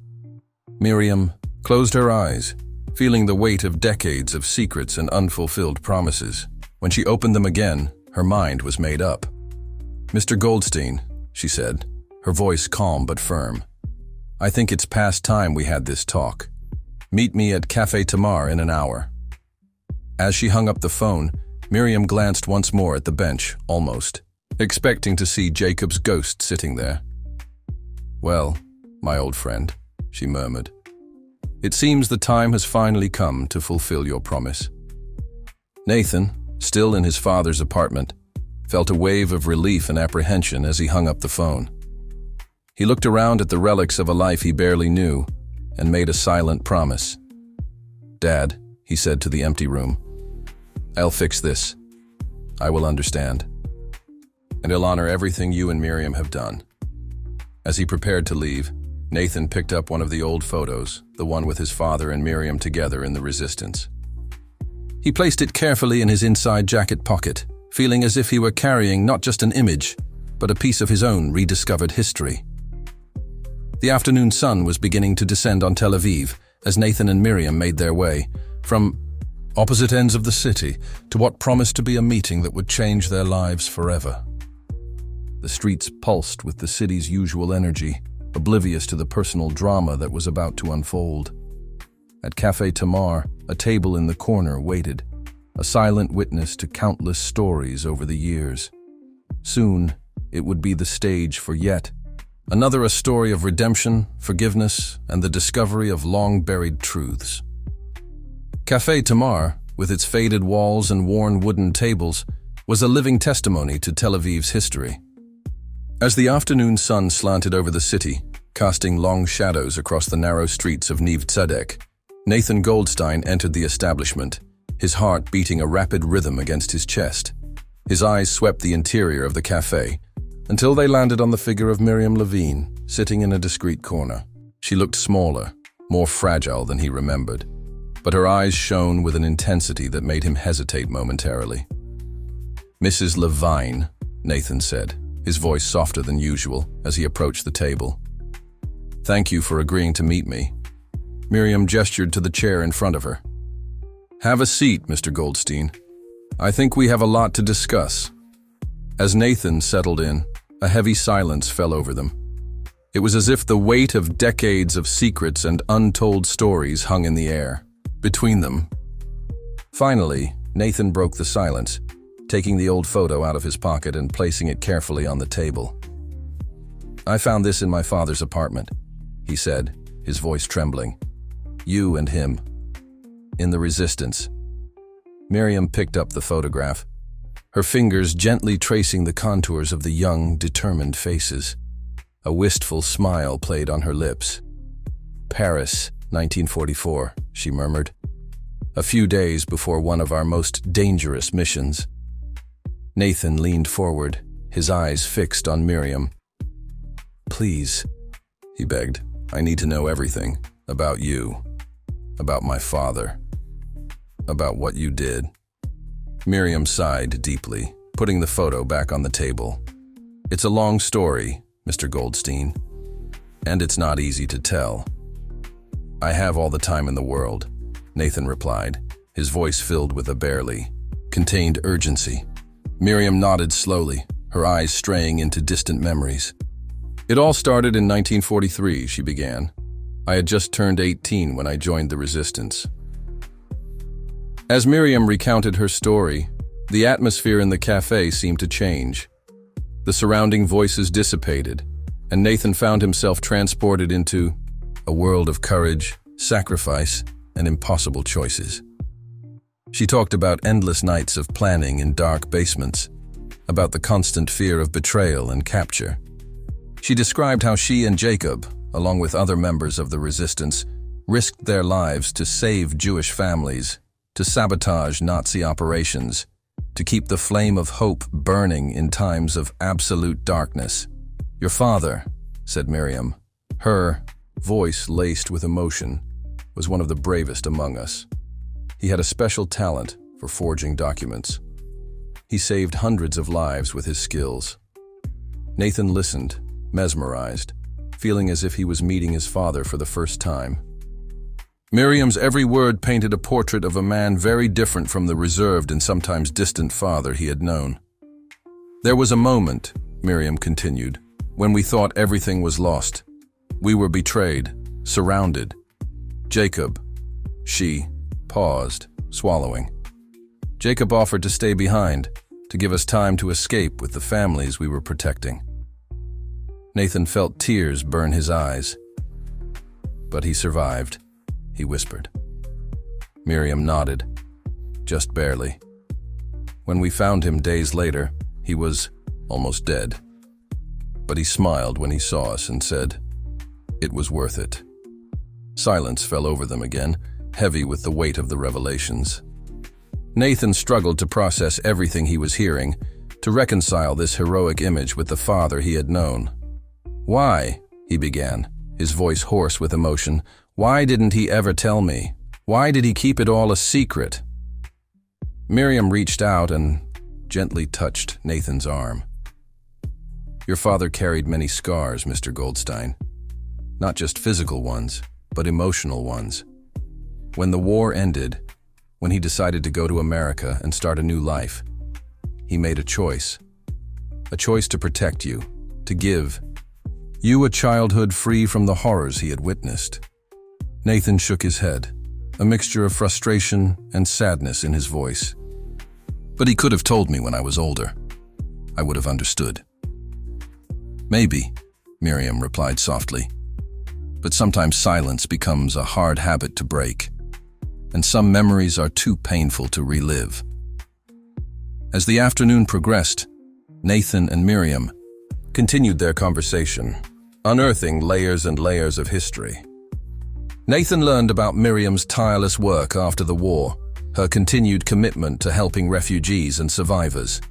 Miriam closed her eyes, feeling the weight of decades of secrets and unfulfilled promises. When she opened them again, her mind was made up. Mr. Goldstein, she said, her voice calm but firm. I think it's past time we had this talk. Meet me at Café Tamar in an hour. As she hung up the phone, Miriam glanced once more at the bench, almost, expecting to see Jacob's ghost sitting there. Well, my old friend, she murmured. It seems the time has finally come to fulfill your promise. Nathan, still in his father's apartment, felt a wave of relief and apprehension as he hung up the phone. He looked around at the relics of a life he barely knew and made a silent promise. Dad, he said to the empty room, I'll fix this. I will understand. And I'll honor everything you and Miriam have done. As he prepared to leave, Nathan picked up one of the old photos, the one with his father and Miriam together in the Resistance. He placed it carefully in his inside jacket pocket, feeling as if he were carrying not just an image, but a piece of his own rediscovered history. The afternoon sun was beginning to descend on Tel Aviv as Nathan and Miriam made their way from opposite ends of the city to what promised to be a meeting that would change their lives forever. The streets pulsed with the city's usual energy, oblivious to the personal drama that was about to unfold. At Café Tamar, a table in the corner waited, a silent witness to countless stories over the years. Soon, it would be the stage for yet another a story of redemption, forgiveness, and the discovery of long-buried truths. Café Tamar, with its faded walls and worn wooden tables, was a living testimony to Tel Aviv's history. As the afternoon sun slanted over the city, casting long shadows across the narrow streets of Neve Tzedek, Nathan Goldstein entered the establishment, his heart beating a rapid rhythm against his chest. His eyes swept the interior of the cafe, until they landed on the figure of Miriam Levine, sitting in a discreet corner. She looked smaller, more fragile than he remembered, but her eyes shone with an intensity that made him hesitate momentarily. Mrs. Levine, Nathan said, his voice softer than usual as he approached the table. Thank you for agreeing to meet me. Miriam gestured to the chair in front of her. Have a seat, Mr. Goldstein. I think we have a lot to discuss. As Nathan settled in, a heavy silence fell over them. It was as if the weight of decades of secrets and untold stories hung in the air between them. Finally, Nathan broke the silence, taking the old photo out of his pocket and placing it carefully on the table. I found this in my father's apartment, he said, his voice trembling. You and him. In the Resistance. Miriam picked up the photograph, her fingers gently tracing the contours of the young, determined faces. A wistful smile played on her lips. Paris, 1944, she murmured. A few days before one of our most dangerous missions. Nathan leaned forward, his eyes fixed on Miriam. Please, he begged, I need to know everything about you, about my father, about what you did. Miriam sighed deeply, putting the photo back on the table. It's a long story, Mr. Goldstein, and it's not easy to tell. I have all the time in the world, Nathan replied, his voice filled with a barely contained urgency. Miriam nodded slowly, her eyes straying into distant memories. It all started in 1943, she began. I had just turned 18 when I joined the resistance. As Miriam recounted her story, the atmosphere in the cafe seemed to change. The surrounding voices dissipated, and Nathan found himself transported into a world of courage, sacrifice, and impossible choices. She talked about endless nights of planning in dark basements, about the constant fear of betrayal and capture. She described how she and Jacob, along with other members of the resistance, risked their lives to save Jewish families, to sabotage Nazi operations, to keep the flame of hope burning in times of absolute darkness. "Your father," said Miriam, her voice laced with emotion, was one of the bravest among us. He had a special talent for forging documents. He saved hundreds of lives with his skills. Nathan listened, mesmerized, feeling as if he was meeting his father for the first time. Miriam's every word painted a portrait of a man very different from the reserved and sometimes distant father he had known. "There was a moment," Miriam continued, "when we thought everything was lost. We were betrayed, surrounded. Jacob," she paused, swallowing. "Jacob offered to stay behind, to give us time to escape with the families we were protecting." Nathan felt tears burn his eyes. "But he survived," he whispered. Miriam nodded, just barely. "When we found him days later, he was almost dead. But he smiled when he saw us and said, 'It was worth it.'" Silence fell over them again, heavy with the weight of the revelations. Nathan struggled to process everything he was hearing, to reconcile this heroic image with the father he had known. "Why?" he began, his voice hoarse with emotion. "Why didn't he ever tell me? Why did he keep it all a secret?" Miriam reached out and gently touched Nathan's arm. "Your father carried many scars, Mr. Goldstein. Not just physical ones, but emotional ones. When the war ended, when he decided to go to America and start a new life, he made a choice to protect you, to give you a childhood free from the horrors he had witnessed." Nathan shook his head, a mixture of frustration and sadness in his voice. "But he could have told me when I was older. I would have understood." "Maybe," Miriam replied softly. "But sometimes silence becomes a hard habit to break, and some memories are too painful to relive." As the afternoon progressed, Nathan and Miriam continued their conversation, unearthing layers and layers of history. Nathan learned about Miriam's tireless work after the war, her continued commitment to helping refugees and survivors.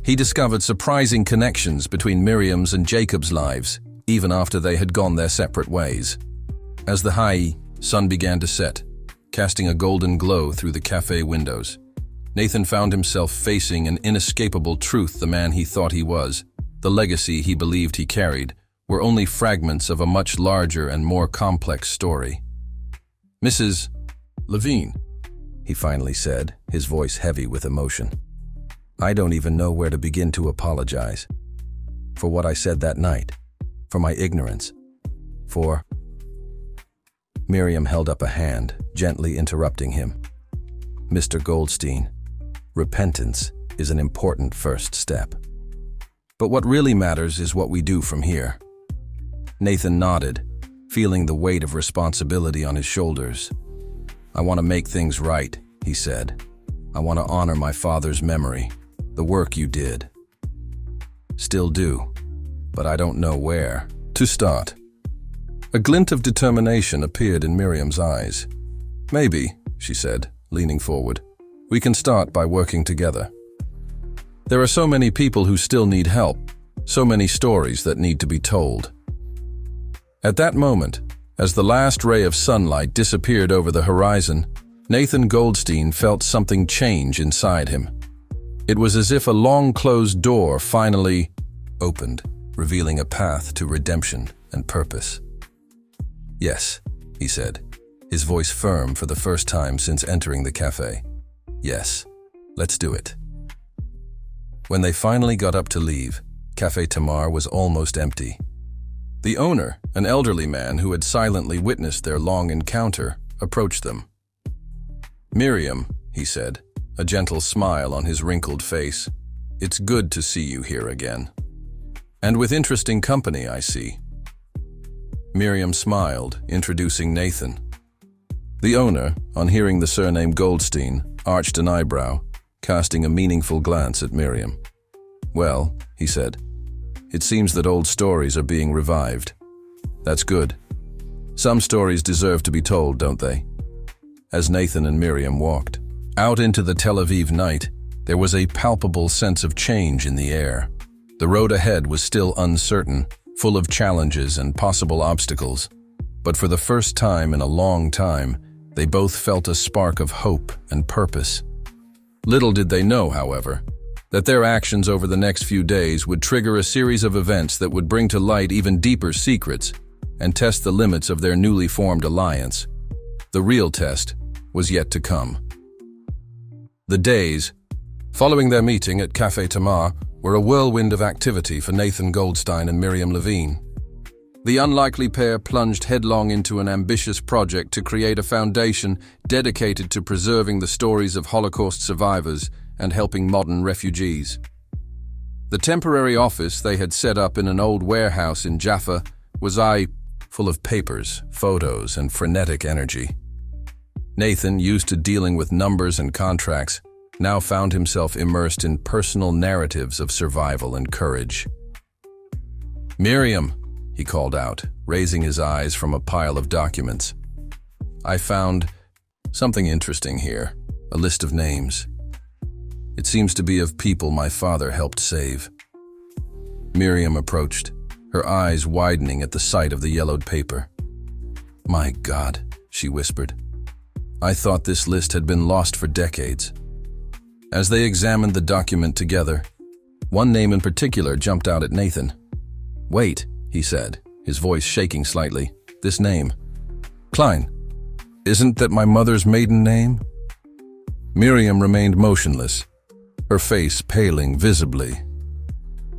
He discovered surprising connections between Miriam's and Jacob's lives, even after they had gone their separate ways. As the high sun began to set, casting a golden glow through the cafe windows, Nathan found himself facing an inescapable truth. The man he thought he was, the legacy he believed he carried, were only fragments of a much larger and more complex story. "Mrs. Levine," he finally said, his voice heavy with emotion. "I don't even know where to begin to apologize. For what I said that night, for my ignorance, for—" Miriam held up a hand, gently interrupting him. "Mr. Goldstein, repentance is an important first step. But what really matters is what we do from here." Nathan nodded, feeling the weight of responsibility on his shoulders. "I want to make things right," he said. "I want to honor my father's memory, the work you did. Still do, but I don't know where to start." A glint of determination appeared in Miriam's eyes. "Maybe," she said, leaning forward, "we can start by working together. There are so many people who still need help, so many stories that need to be told." At that moment, as the last ray of sunlight disappeared over the horizon, Nathan Goldstein felt something change inside him. It was as if a long-closed door finally opened, revealing a path to redemption and purpose. "Yes," he said, his voice firm for the first time since entering the cafe. "Yes, let's do it." When they finally got up to leave, Café Tamar was almost empty. The owner, an elderly man who had silently witnessed their long encounter, approached them. "Miriam," he said, a gentle smile on his wrinkled face, "it's good to see you here again. And with interesting company, I see." Miriam smiled, introducing Nathan. The owner, on hearing the surname Goldstein, arched an eyebrow, casting a meaningful glance at Miriam. "Well," he said, "it seems that old stories are being revived. That's good. Some stories deserve to be told, don't they?" As Nathan and Miriam walked out into the Tel Aviv night, there was a palpable sense of change in the air. The road ahead was still uncertain, full of challenges and possible obstacles. But for the first time in a long time, they both felt a spark of hope and purpose. Little did they know, however, that their actions over the next few days would trigger a series of events that would bring to light even deeper secrets and test the limits of their newly formed alliance. The real test was yet to come. The days following their meeting at Café Tamar were a whirlwind of activity for Nathan Goldstein and Miriam Levine. The unlikely pair plunged headlong into an ambitious project to create a foundation dedicated to preserving the stories of Holocaust survivors and helping modern refugees. The temporary office they had set up in an old warehouse in Jaffa was full of papers, photos, and frenetic energy. Nathan, used to dealing with numbers and contracts, now found himself immersed in personal narratives of survival and courage. "Miriam," he called out, raising his eyes from a pile of documents. "I found something interesting here, a list of names. It seems to be of people my father helped save." Miriam approached, her eyes widening at the sight of the yellowed paper. "My God," she whispered. "I thought this list had been lost for decades." As they examined the document together, one name in particular jumped out at Nathan. "Wait," he said, his voice shaking slightly. "This name. Klein. Isn't that my mother's maiden name?" Miriam remained motionless, her face paling visibly.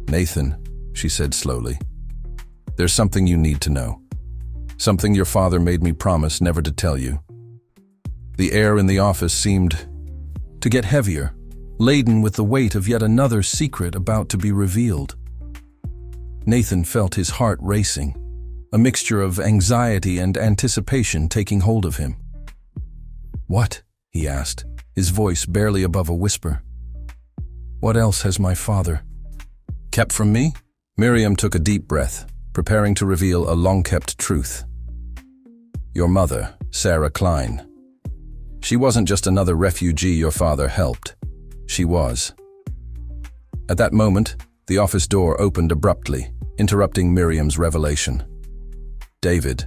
"Nathan," she said slowly, "there's something you need to know. Something your father made me promise never to tell you." The air in the office seemed to get heavier, laden with the weight of yet another secret about to be revealed. Nathan felt his heart racing, a mixture of anxiety and anticipation taking hold of him. "What?" he asked, his voice barely above a whisper. "What else has my father kept from me?" Miriam took a deep breath, preparing to reveal a long-kept truth. "Your mother, Sarah Klein. She wasn't just another refugee your father helped. She was." At that moment, the office door opened abruptly, interrupting Miriam's revelation. David,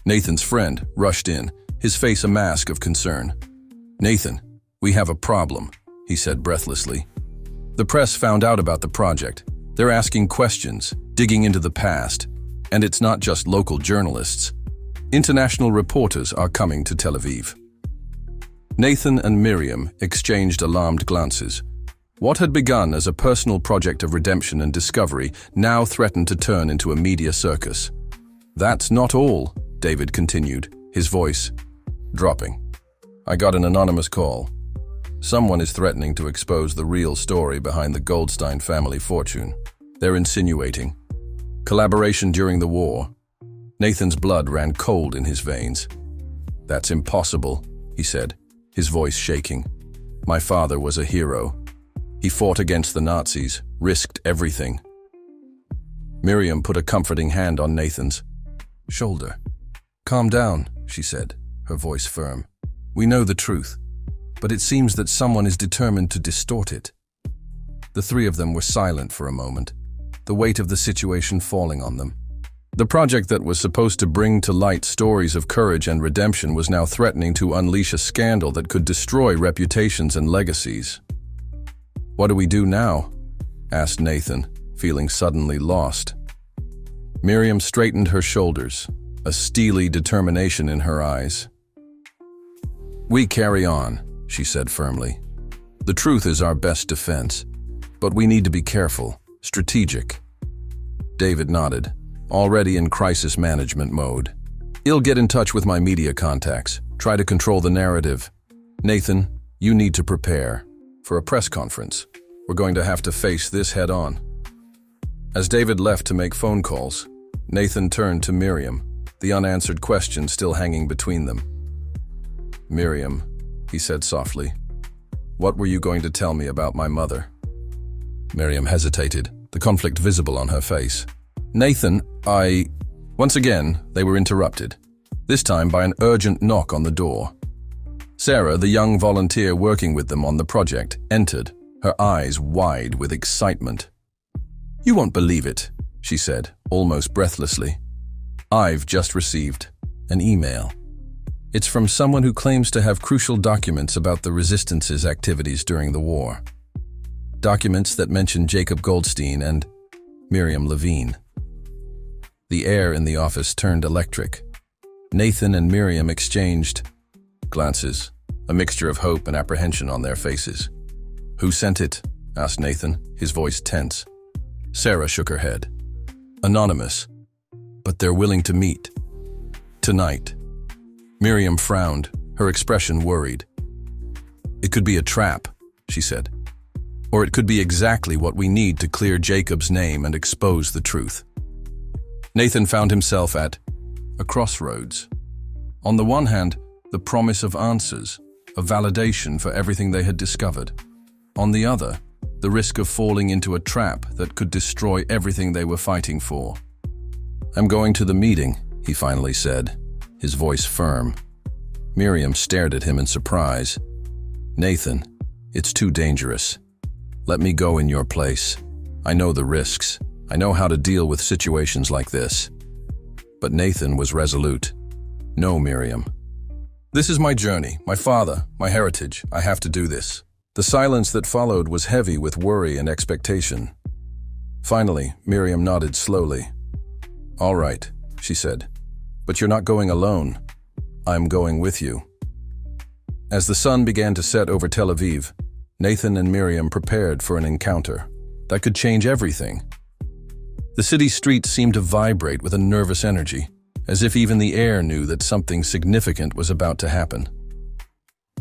Nathan's friend, rushed in, his face a mask of concern. "Nathan, we have a problem," he said breathlessly. "The press found out about the project. They're asking questions, digging into the past, and it's not just local journalists. International reporters are coming to Tel Aviv." Nathan and Miriam exchanged alarmed glances. What had begun as a personal project of redemption and discovery now threatened to turn into a media circus. "That's not all," David continued, his voice dropping. "I got an anonymous call. Someone is threatening to expose the real story behind the Goldstein family fortune. They're insinuating collaboration during the war." Nathan's blood ran cold in his veins. "That's impossible," he said, his voice shaking. "My father was a hero. He fought against the Nazis, risked everything." Miriam put a comforting hand on Nathan's shoulder. "Calm down," she said, her voice firm. "We know the truth, but it seems that someone is determined to distort it." The three of them were silent for a moment, the weight of the situation falling on them. The project that was supposed to bring to light stories of courage and redemption was now threatening to unleash a scandal that could destroy reputations and legacies. "What do we do now?" asked Nathan, feeling suddenly lost. Miriam straightened her shoulders, a steely determination in her eyes. "We carry on," she said firmly. "The truth is our best defense, but we need to be careful, strategic." David nodded, already in crisis management mode. I'll get in touch with my media contacts, try to control the narrative. Nathan, you need to prepare for a press conference. We're going to have to face this head on. As David left to make phone calls, Nathan turned to Miriam, the unanswered question still hanging between them. Miriam, he said softly, what were you going to tell me about my mother? Miriam hesitated, the conflict visible on her face. Nathan, Once again, they were interrupted, this time by an urgent knock on the door. Sarah, the young volunteer working with them on the project, entered, her eyes wide with excitement. You won't believe it, she said, almost breathlessly. I've just received an email. It's from someone who claims to have crucial documents about the Resistance's activities during the war. Documents that mention Jacob Goldstein and Miriam Levine. The air in the office turned electric. Nathan and Miriam exchanged glances, a mixture of hope and apprehension on their faces. Who sent it? Asked Nathan, his voice tense. Sarah shook her head. Anonymous, but they're willing to meet. Tonight. Miriam frowned, her expression worried. It could be a trap, she said. Or it could be exactly what we need to clear Jacob's name and expose the truth. Nathan found himself at a crossroads. On the one hand, the promise of answers, of validation for everything they had discovered. On the other, the risk of falling into a trap that could destroy everything they were fighting for. I'm going to the meeting, he finally said, his voice firm. Miriam stared at him in surprise. Nathan, it's too dangerous. Let me go in your place. I know the risks. I know how to deal with situations like this. But Nathan was resolute. No, Miriam. This is my journey, my father, my heritage. I have to do this. The silence that followed was heavy with worry and expectation. Finally, Miriam nodded slowly. All right, she said. But you're not going alone. I'm going with you. As the sun began to set over Tel Aviv, Nathan and Miriam prepared for an encounter that could change everything. The city streets seemed to vibrate with a nervous energy, as if even the air knew that something significant was about to happen.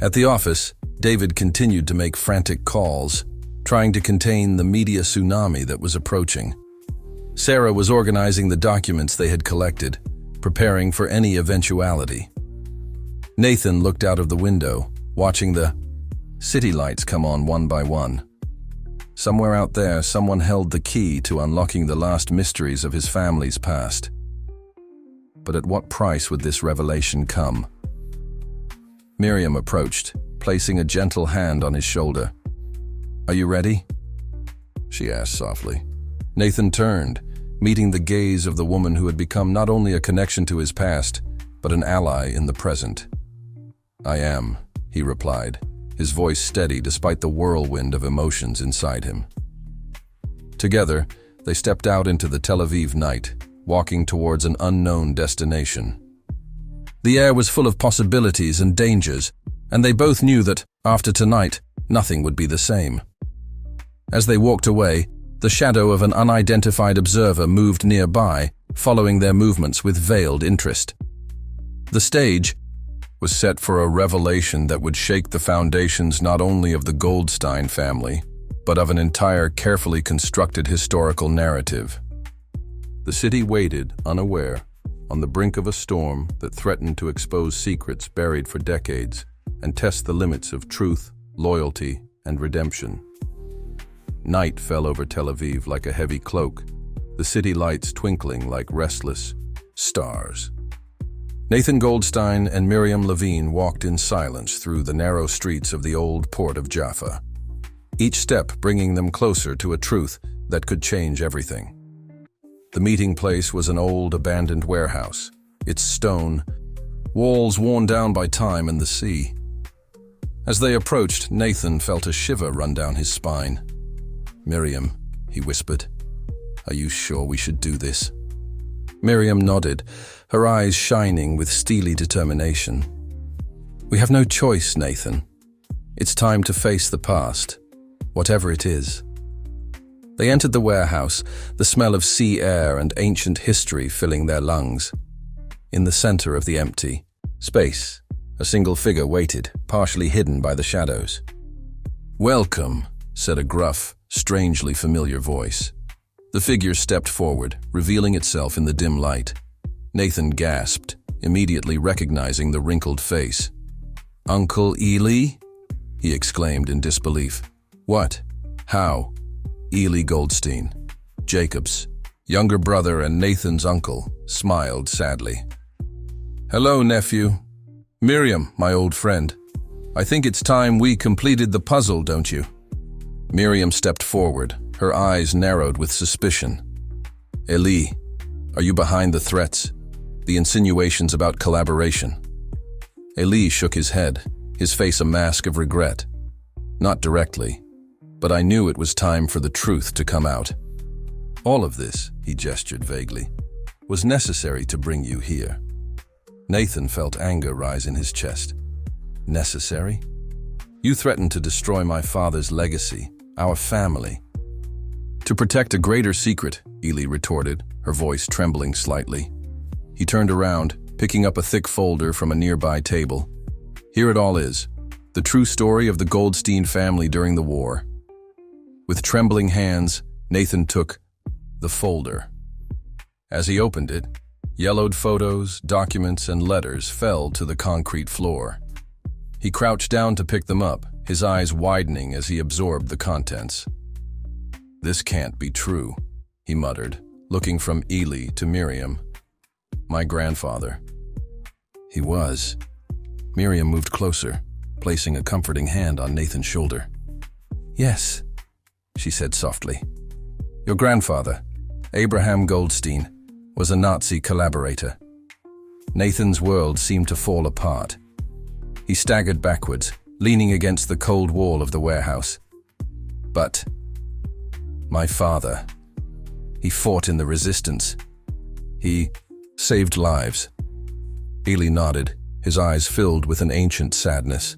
At the office, David continued to make frantic calls, trying to contain the media tsunami that was approaching. Sarah was organizing the documents they had collected, preparing for any eventuality. Nathan looked out of the window, watching the city lights come on one by one. Somewhere out there, someone held the key to unlocking the last mysteries of his family's past. But at what price would this revelation come? Miriam approached, placing a gentle hand on his shoulder. Are you ready? She asked softly. Nathan turned, meeting the gaze of the woman who had become not only a connection to his past, but an ally in the present. I am, he replied, his voice steady despite the whirlwind of emotions inside him. Together, they stepped out into the Tel Aviv night, walking towards an unknown destination. The air was full of possibilities and dangers, and they both knew that, after tonight, nothing would be the same. As they walked away, the shadow of an unidentified observer moved nearby, following their movements with veiled interest. The stage was set for a revelation that would shake the foundations not only of the Goldstein family, but of an entire carefully constructed historical narrative. The city waited, unaware, on the brink of a storm that threatened to expose secrets buried for decades and test the limits of truth, loyalty, and redemption. Night fell over Tel Aviv like a heavy cloak, the city lights twinkling like restless stars. Nathan Goldstein and Miriam Levine walked in silence through the narrow streets of the old port of Jaffa, each step bringing them closer to a truth that could change everything. The meeting place was an old, abandoned warehouse, its stone, walls worn down by time and the sea. As they approached, Nathan felt a shiver run down his spine. Miriam, he whispered, are you sure we should do this? Miriam nodded, her eyes shining with steely determination. We have no choice, Nathan. It's time to face the past, whatever it is. They entered the warehouse, the smell of sea air and ancient history filling their lungs. In the center of the empty space, a single figure waited, partially hidden by the shadows. "Welcome," said a gruff, strangely familiar voice. The figure stepped forward, revealing itself in the dim light. Nathan gasped, immediately recognizing the wrinkled face. "Uncle Ely?" he exclaimed in disbelief. "What? How?" Ely Goldstein, Jacob's younger brother and Nathan's uncle, smiled sadly. "Hello, nephew. Miriam, my old friend. I think it's time we completed the puzzle, don't you?" Miriam stepped forward, her eyes narrowed with suspicion. "Ely, are you behind the threats? The insinuations about collaboration?" Ely shook his head, his face a mask of regret. "Not directly, but I knew it was time for the truth to come out. All of this," he gestured vaguely, "was necessary to bring you here." Nathan felt anger rise in his chest. "Necessary? You threatened to destroy my father's legacy, our family." "To protect a greater secret," Ely retorted, her voice trembling slightly. He turned around, picking up a thick folder from a nearby table. "Here it all is, the true story of the Goldstein family during the war." With trembling hands, Nathan took the folder. As he opened it, yellowed photos, documents, and letters fell to the concrete floor. He crouched down to pick them up, his eyes widening as he absorbed the contents. "This can't be true," he muttered, looking from Ely to Miriam. "My grandfather." He was. Miriam moved closer, placing a comforting hand on Nathan's shoulder. "Yes," she said softly. "Your grandfather, Abraham Goldstein, was a Nazi collaborator." Nathan's world seemed to fall apart. He staggered backwards, leaning against the cold wall of the warehouse. "But my father, he fought in the resistance. He saved lives." Ely nodded, his eyes filled with an ancient sadness.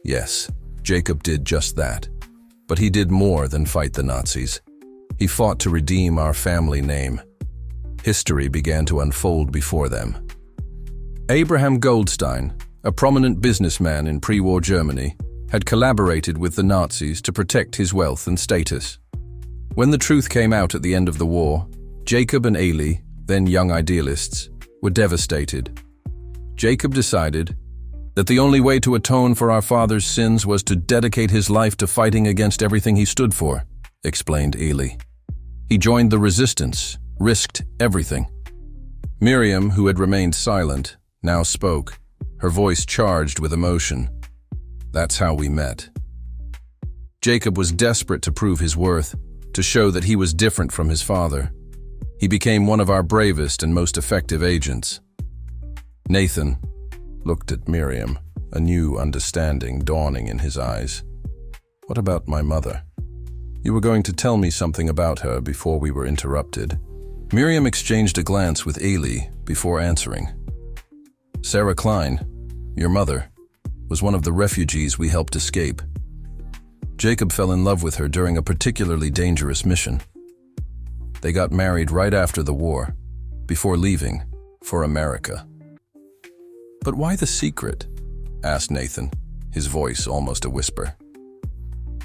"Yes, Jacob did just that. But he did more than fight the Nazis. He fought to redeem our family name. History began to unfold before them. Abraham Goldstein, a prominent businessman in pre-war Germany, had collaborated with the Nazis to protect his wealth and status. When the truth came out at the end of the war, Jacob and Ely, then young idealists, were devastated. Jacob decided that the only way to atone for our father's sins was to dedicate his life to fighting against everything he stood for, explained Ely. He joined the resistance, risked everything. Miriam, who had remained silent, now spoke, her voice charged with emotion. "That's how we met." Jacob was desperate to prove his worth, to show that he was different from his father. He became one of our bravest and most effective agents. Nathan looked at Miriam, a new understanding dawning in his eyes. "What about my mother? You were going to tell me something about her before we were interrupted." Miriam exchanged a glance with Ely before answering. "Sarah Klein, your mother, was one of the refugees we helped escape. Jacob fell in love with her during a particularly dangerous mission. They got married right after the war, before leaving for America." "But why the secret?" asked Nathan, his voice almost a whisper.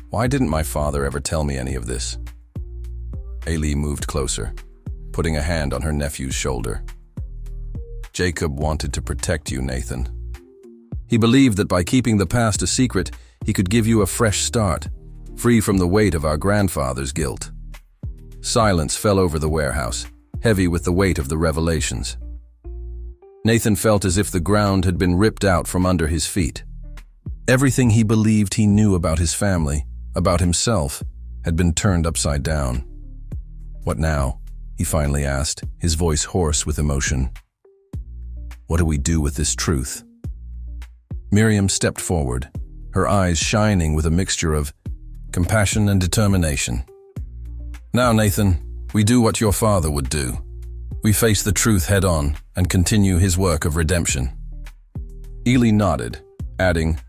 "Why didn't my father ever tell me any of this?" Ely moved closer, putting a hand on her nephew's shoulder. "Jacob wanted to protect you, Nathan. He believed that by keeping the past a secret, he could give you a fresh start, free from the weight of our grandfather's guilt." Silence fell over the warehouse, heavy with the weight of the revelations. Nathan felt as if the ground had been ripped out from under his feet. Everything he believed he knew about his family, about himself, had been turned upside down. "What now?" he finally asked, his voice hoarse with emotion. "What do we do with this truth?" Miriam stepped forward, her eyes shining with a mixture of compassion and determination. "Now, Nathan, we do what your father would do. We face the truth head-on and continue his work of redemption." Ely nodded, adding,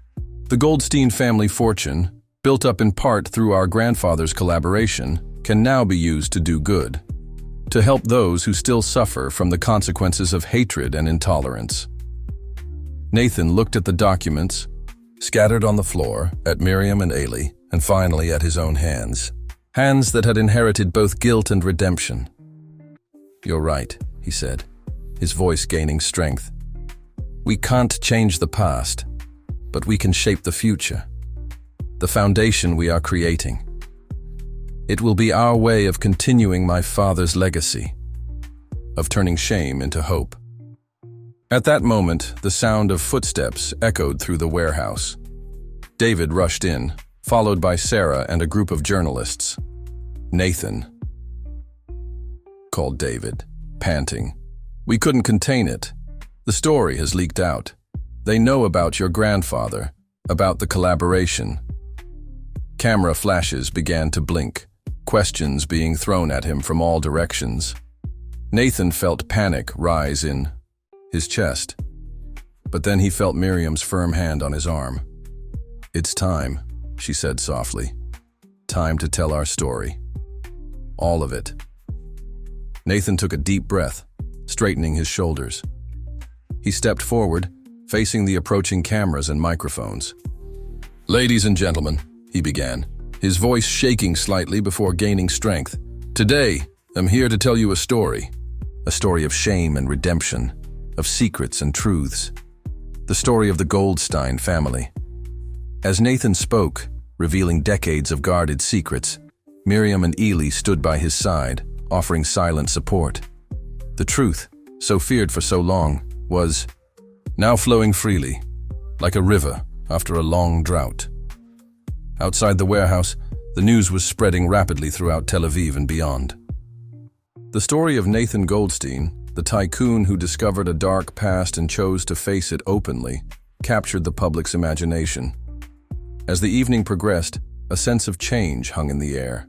"The Goldstein family fortune, built up in part through our grandfather's collaboration, can now be used to do good, to help those who still suffer from the consequences of hatred and intolerance. Nathan looked at the documents, scattered on the floor, at Miriam and Ailey, and finally at his own hands. Hands that had inherited both guilt and redemption. "You're right," he said, his voice gaining strength. "We can't change the past, but we can shape the future. The foundation we are creating. It will be our way of continuing my father's legacy, of turning shame into hope." At that moment, the sound of footsteps echoed through the warehouse. David rushed in, followed by Sarah and a group of journalists. "Nathan," called David, panting. "We couldn't contain it. The story has leaked out. They know about your grandfather, about the collaboration." Camera flashes began to blink, questions being thrown at him from all directions. Nathan felt panic rise in his chest, but then he felt Miriam's firm hand on his arm. "It's time," she said softly. "Time to tell our story. All of it." Nathan took a deep breath, straightening his shoulders. He stepped forward, facing the approaching cameras and microphones. "Ladies and gentlemen," he began, his voice shaking slightly before gaining strength. "Today, I'm here to tell you a story of shame and redemption, of secrets and truths. The story of the Goldstein family." As Nathan spoke, revealing decades of guarded secrets, Miriam and Ailey stood by his side, offering silent support. The truth, so feared for so long, was now flowing freely, like a river after a long drought. Outside the warehouse, the news was spreading rapidly throughout Tel Aviv and beyond. The story of Nathan Goldstein, the tycoon who discovered a dark past and chose to face it openly, captured the public's imagination. As the evening progressed, a sense of change hung in the air.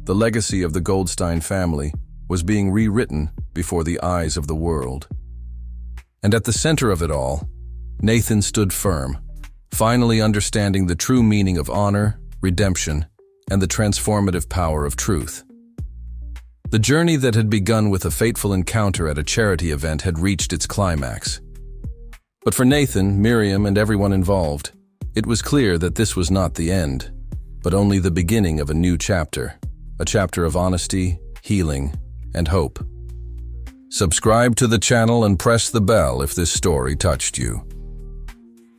The legacy of the Goldstein family was being rewritten before the eyes of the world. And at the center of it all, Nathan stood firm, finally understanding the true meaning of honor, redemption, and the transformative power of truth. The journey that had begun with a fateful encounter at a charity event had reached its climax. But for Nathan, Miriam, and everyone involved, it was clear that this was not the end, but only the beginning of a new chapter, a chapter of honesty, healing, and hope. Subscribe to the channel and press the bell if this story touched you.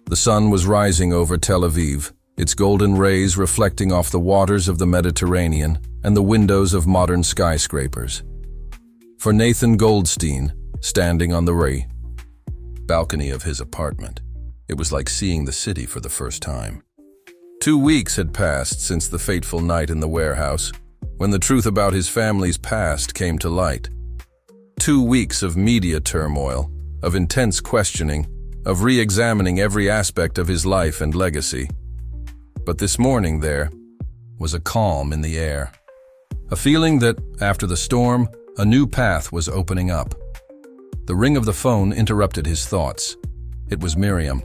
The sun was rising over Tel Aviv, its golden rays reflecting off the waters of the Mediterranean and the windows of modern skyscrapers. For Nathan Goldstein, standing on the balcony of his apartment, it was like seeing the city for the first time. 2 weeks had passed since the fateful night in the warehouse, when the truth about his family's past came to light. 2 weeks of media turmoil, of intense questioning, of re-examining every aspect of his life and legacy. But this morning there was a calm in the air. A feeling that, after the storm, a new path was opening up. The ring of the phone interrupted his thoughts. It was Miriam.